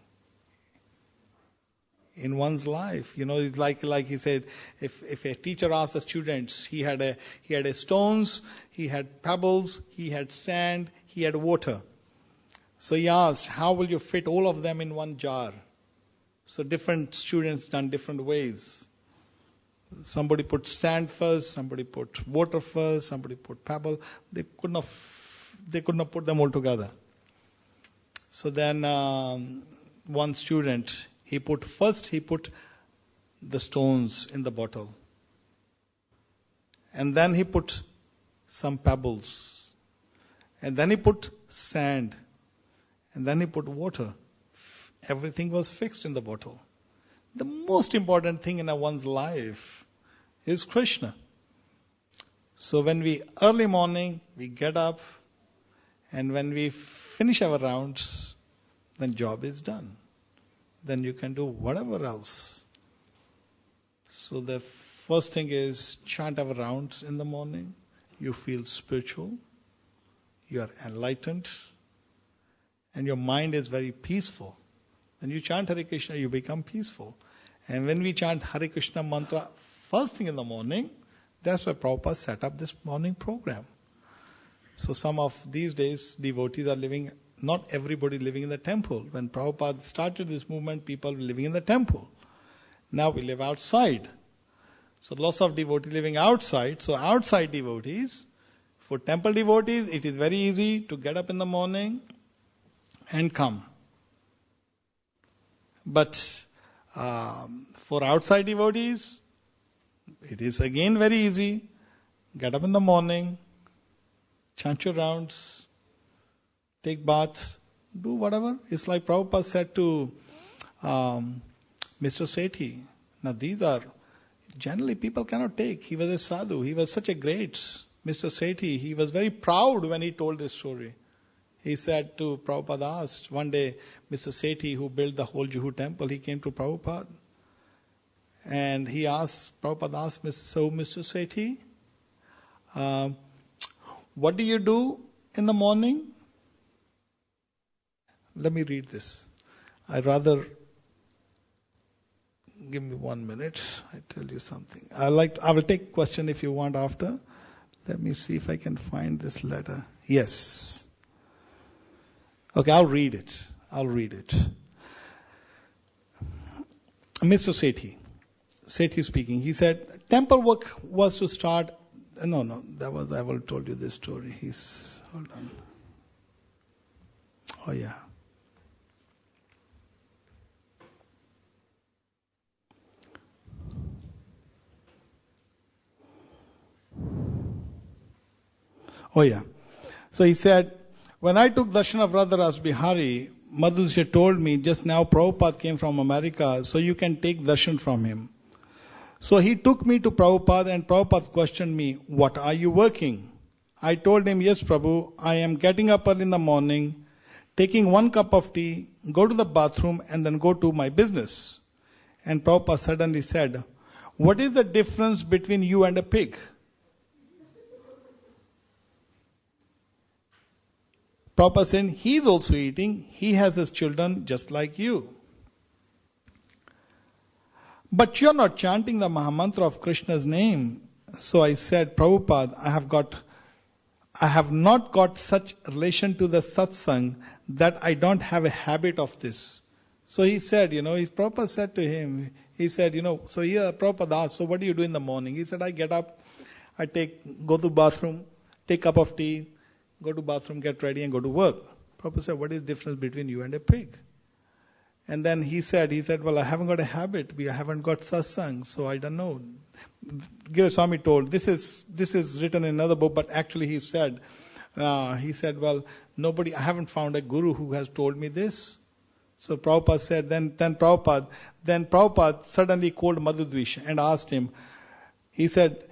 S1: In one's life, it's like he said, if a teacher asked the students, he had a stones, he had pebbles, he had sand, he had water. So he asked, how will you fit all of them in one jar? So different students done different ways. Somebody put sand first, somebody put water first, somebody put pebble. They could not put them all together. So then one student, he put the stones in the bottle. And then he put some pebbles. And then he put sand. And then he put water. Everything was fixed in the bottle. The most important thing in one's life is Krishna. So when early morning, we get up, and when we finish our rounds, then job is done. Then you can do whatever else. So the first thing is chant our rounds in the morning. You feel spiritual. You are enlightened. And your mind is very peaceful. When you chant Hare Krishna, you become peaceful. And when we chant Hare Krishna mantra first thing in the morning, that's why Prabhupada set up this morning program. So some of these days, devotees are living, not everybody living in the temple. When Prabhupada started this movement, people were living in the temple. Now we live outside. So lots of devotees living outside. So outside devotees, for temple devotees, it is very easy to get up in the morning and come. But for outside devotees, it is again very easy. Get up in the morning, chant your rounds, take bath, do whatever. It's like Prabhupada said to Mr. Sethi. Now these are, generally people cannot take. He was a sadhu. He was such a great Mr. Sethi. He was very proud when he told this story. He said to Prabhupada asked, one day Mr. Sethi, who built the whole Juhu temple, he came to Prabhupada. And Prabhupada asked, Mr. Sethi, what do you do in the morning? Let me read this. Give me 1 minute. I tell you something. I will take a question if you want after. Let me see if I can find this letter. Yes. Okay, I'll read it. Mr. Sethi speaking. He said, temple work was to start. No, I will told you this story. Hold on. Oh yeah. Oh yeah. So he said, when I took darshan of Radha Ras Bihari, Madhusya told me just now Prabhupada came from America, so you can take darshan from him. So he took me to Prabhupada and Prabhupada questioned me, what are you working? I told him, yes Prabhu, I am getting up early in the morning, taking 1 cup of tea, go to the bathroom and then go to my business. And Prabhupada suddenly said, what is the difference between you and a pig? Prabhupada said, he is also eating, he has his children just like you. But you are not chanting the Mahamantra of Krishna's name. So I said, Prabhupada, I have not got such relation to the satsang that I don't have a habit of this. So he said, Prabhupada said to him, he said, so here Prabhupada asked, so what do you do in the morning? He said, I get up, go to bathroom, take a cup of tea, go to bathroom, get ready and go to work. Prabhupada said, what is the difference between you and a pig? And then he said, well, I haven't got a habit. I haven't got satsang, so I don't know. Giraswami told, this is written in another book, but actually he said, well, I haven't found a guru who has told me this. So Prabhupada said, then Prabhupada suddenly called Madhudvish and asked him, he said,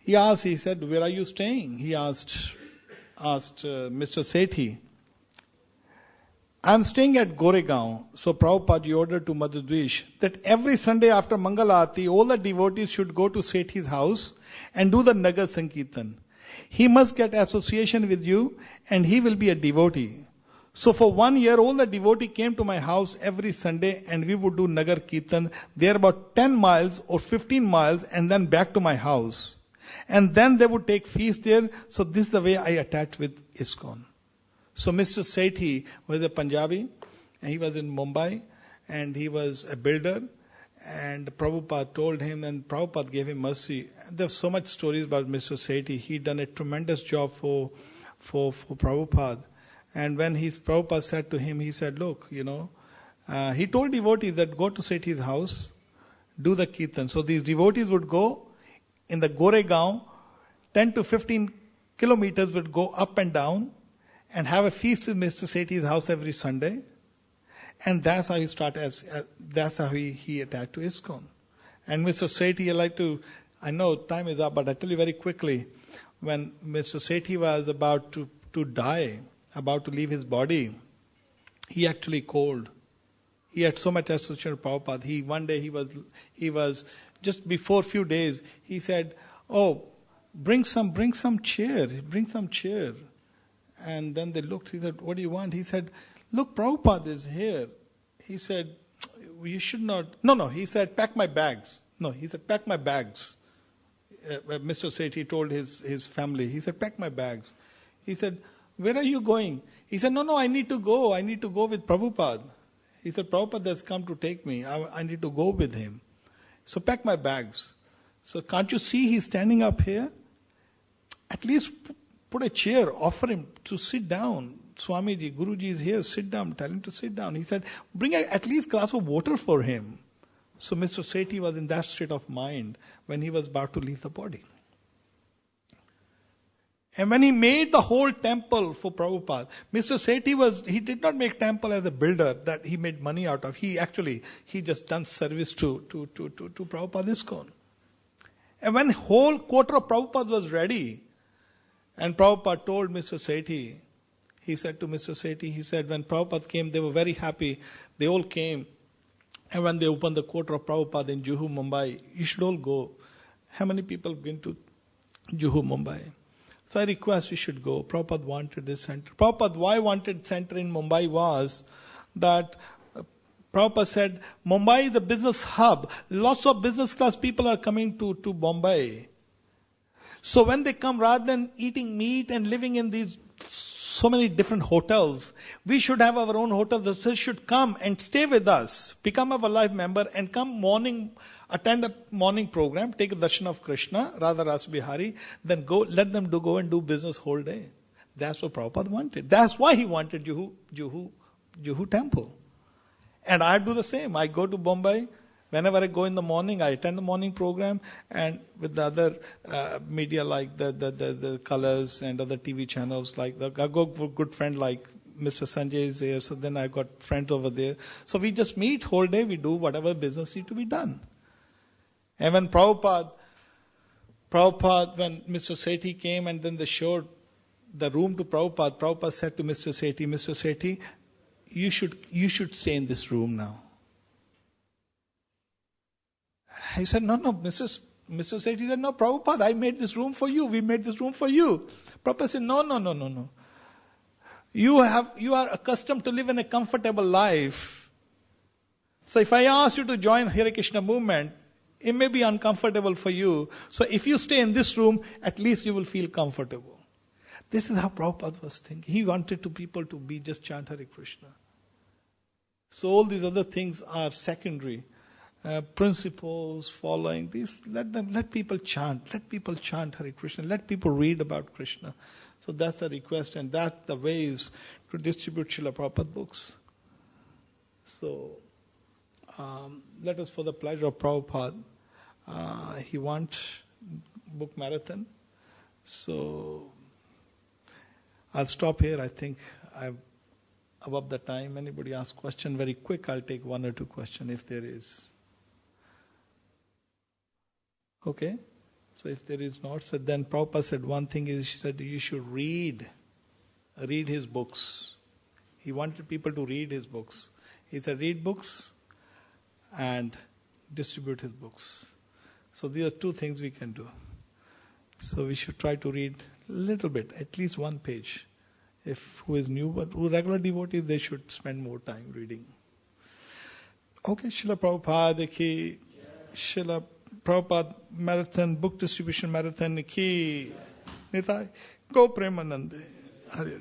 S1: where are you staying? He asked Mr. Sethi. I am staying at Goregaon. So Prabhupada ordered to Madhudvish that every Sunday after Mangalarti, all the devotees should go to Sethi's house and do the Nagar Sankirtan. He must get association with you and he will be a devotee. So for 1 year, all the devotees came to my house every Sunday and we would do Nagar Kirtan. There about 10 miles or 15 miles and then back to my house. And then they would take feast there. So this is the way I attached with ISKCON. So Mr. Sethi was a Punjabi, and he was in Mumbai, and he was a builder, and Prabhupada told him, and Prabhupada gave him mercy. There's so much stories about Mr. Sethi. He done a tremendous job for Prabhupada. And when Prabhupada said to him, he said, look, he told devotees that go to Sethi's house, do the Kirtan. So these devotees would go in the Goregaon, 10 to 15 kilometers would go up and down, and have a feast in Mr. Sethi's house every Sunday. And that's how he started, that's how he attached to ISKCON. And Mr. Sethi, I know time is up, but I tell you very quickly, when Mr. Sethi was about to die, about to leave his body, he actually called. He had so much association with Prabhupada. One day he was just before few days, he said, oh, bring some chair. And then they looked, he said, what do you want? He said, look, Prabhupada is here. He said, you should not. No, he said, pack my bags. No, he said, pack my bags. Mr. Sethi told his family, he said, pack my bags. He said, where are you going? He said, no, I need to go. I need to go with Prabhupada. He said, Prabhupada has come to take me. I need to go with him. So pack my bags. So can't you see he's standing up here? At least put a chair, offer him to sit down. Swamiji, Guruji is here, sit down, tell him to sit down. He said, bring at least a glass of water for him. So Mr. Sethi was in that state of mind when he was about to leave the body. And when he made the whole temple for Prabhupada, Mr. Sethi he did not make temple as a builder that he made money out of. He just done service to Prabhupada ISKCON. And when whole quarter of Prabhupada was ready, and Prabhupada told Mr. Sethi, He said to Mr. Sethi, he said, when Prabhupada came, they were very happy. They all came. And when they opened the quarter of Prabhupada in Juhu, Mumbai, you should all go. How many people have been to Juhu, Mumbai? So I request we should go. Prabhupada wanted this center. Prabhupada, why wanted center in Mumbai was that Prabhupada said, Mumbai is a business hub. Lots of business class people are coming to Bombay. So when they come, rather than eating meat and living in these so many different hotels, we should have our own hotel. They should come and stay with us, become our life member, and come morning, attend a morning program, take a darshan of Krishna, Radha Ras Bihari, then go, let them go and do business whole day. That's what Prabhupada wanted. That's why he wanted Juhu temple. And I do the same. I go to Bombay. Whenever I go in the morning, I attend the morning program, and with the other media like the Colors and other TV channels, like I go with a good friend like Mr. Sanjay is there, so then I got friends over there. So we just meet whole day, we do whatever business need to be done. And when Prabhupada, when Mr. Sethi came and then they showed the room to Prabhupada, Prabhupada said to Mr. Sethi, you should stay in this room now. He said, no, Mr. Sethi said, no, Prabhupada, I made this room for you. We made this room for you. Prabhupada said, no. You are accustomed to live in a comfortable life. So if I ask you to join Hare Krishna movement, it may be uncomfortable for you. So if you stay in this room, at least you will feel comfortable. This is how Prabhupada was thinking. He wanted people to be just chant Hare Krishna. So all these other things are secondary. Principles, following these, let people chant Hare Krishna, let people read about Krishna. So that's the request, and that's the ways to distribute Srila Prabhupada books. So let us, for the pleasure of Prabhupada, he wants book marathon. So I'll stop here. I think I'm above the time. Anybody ask question very quick, I'll take one or two questions if there is. Okay, so if there is not, so then Prabhupada said one thing is, she said you should read his books. He wanted people to read his books. He said read books and distribute his books. So these are two things we can do. So we should try to read a little bit, at least one page. If who is new, but who regular devotees, they should spend more time reading. Okay, Srila Prabhupada ki, Srila Prabhupada marathon, book distribution marathon ki, Nitai, Go Premanande. Hare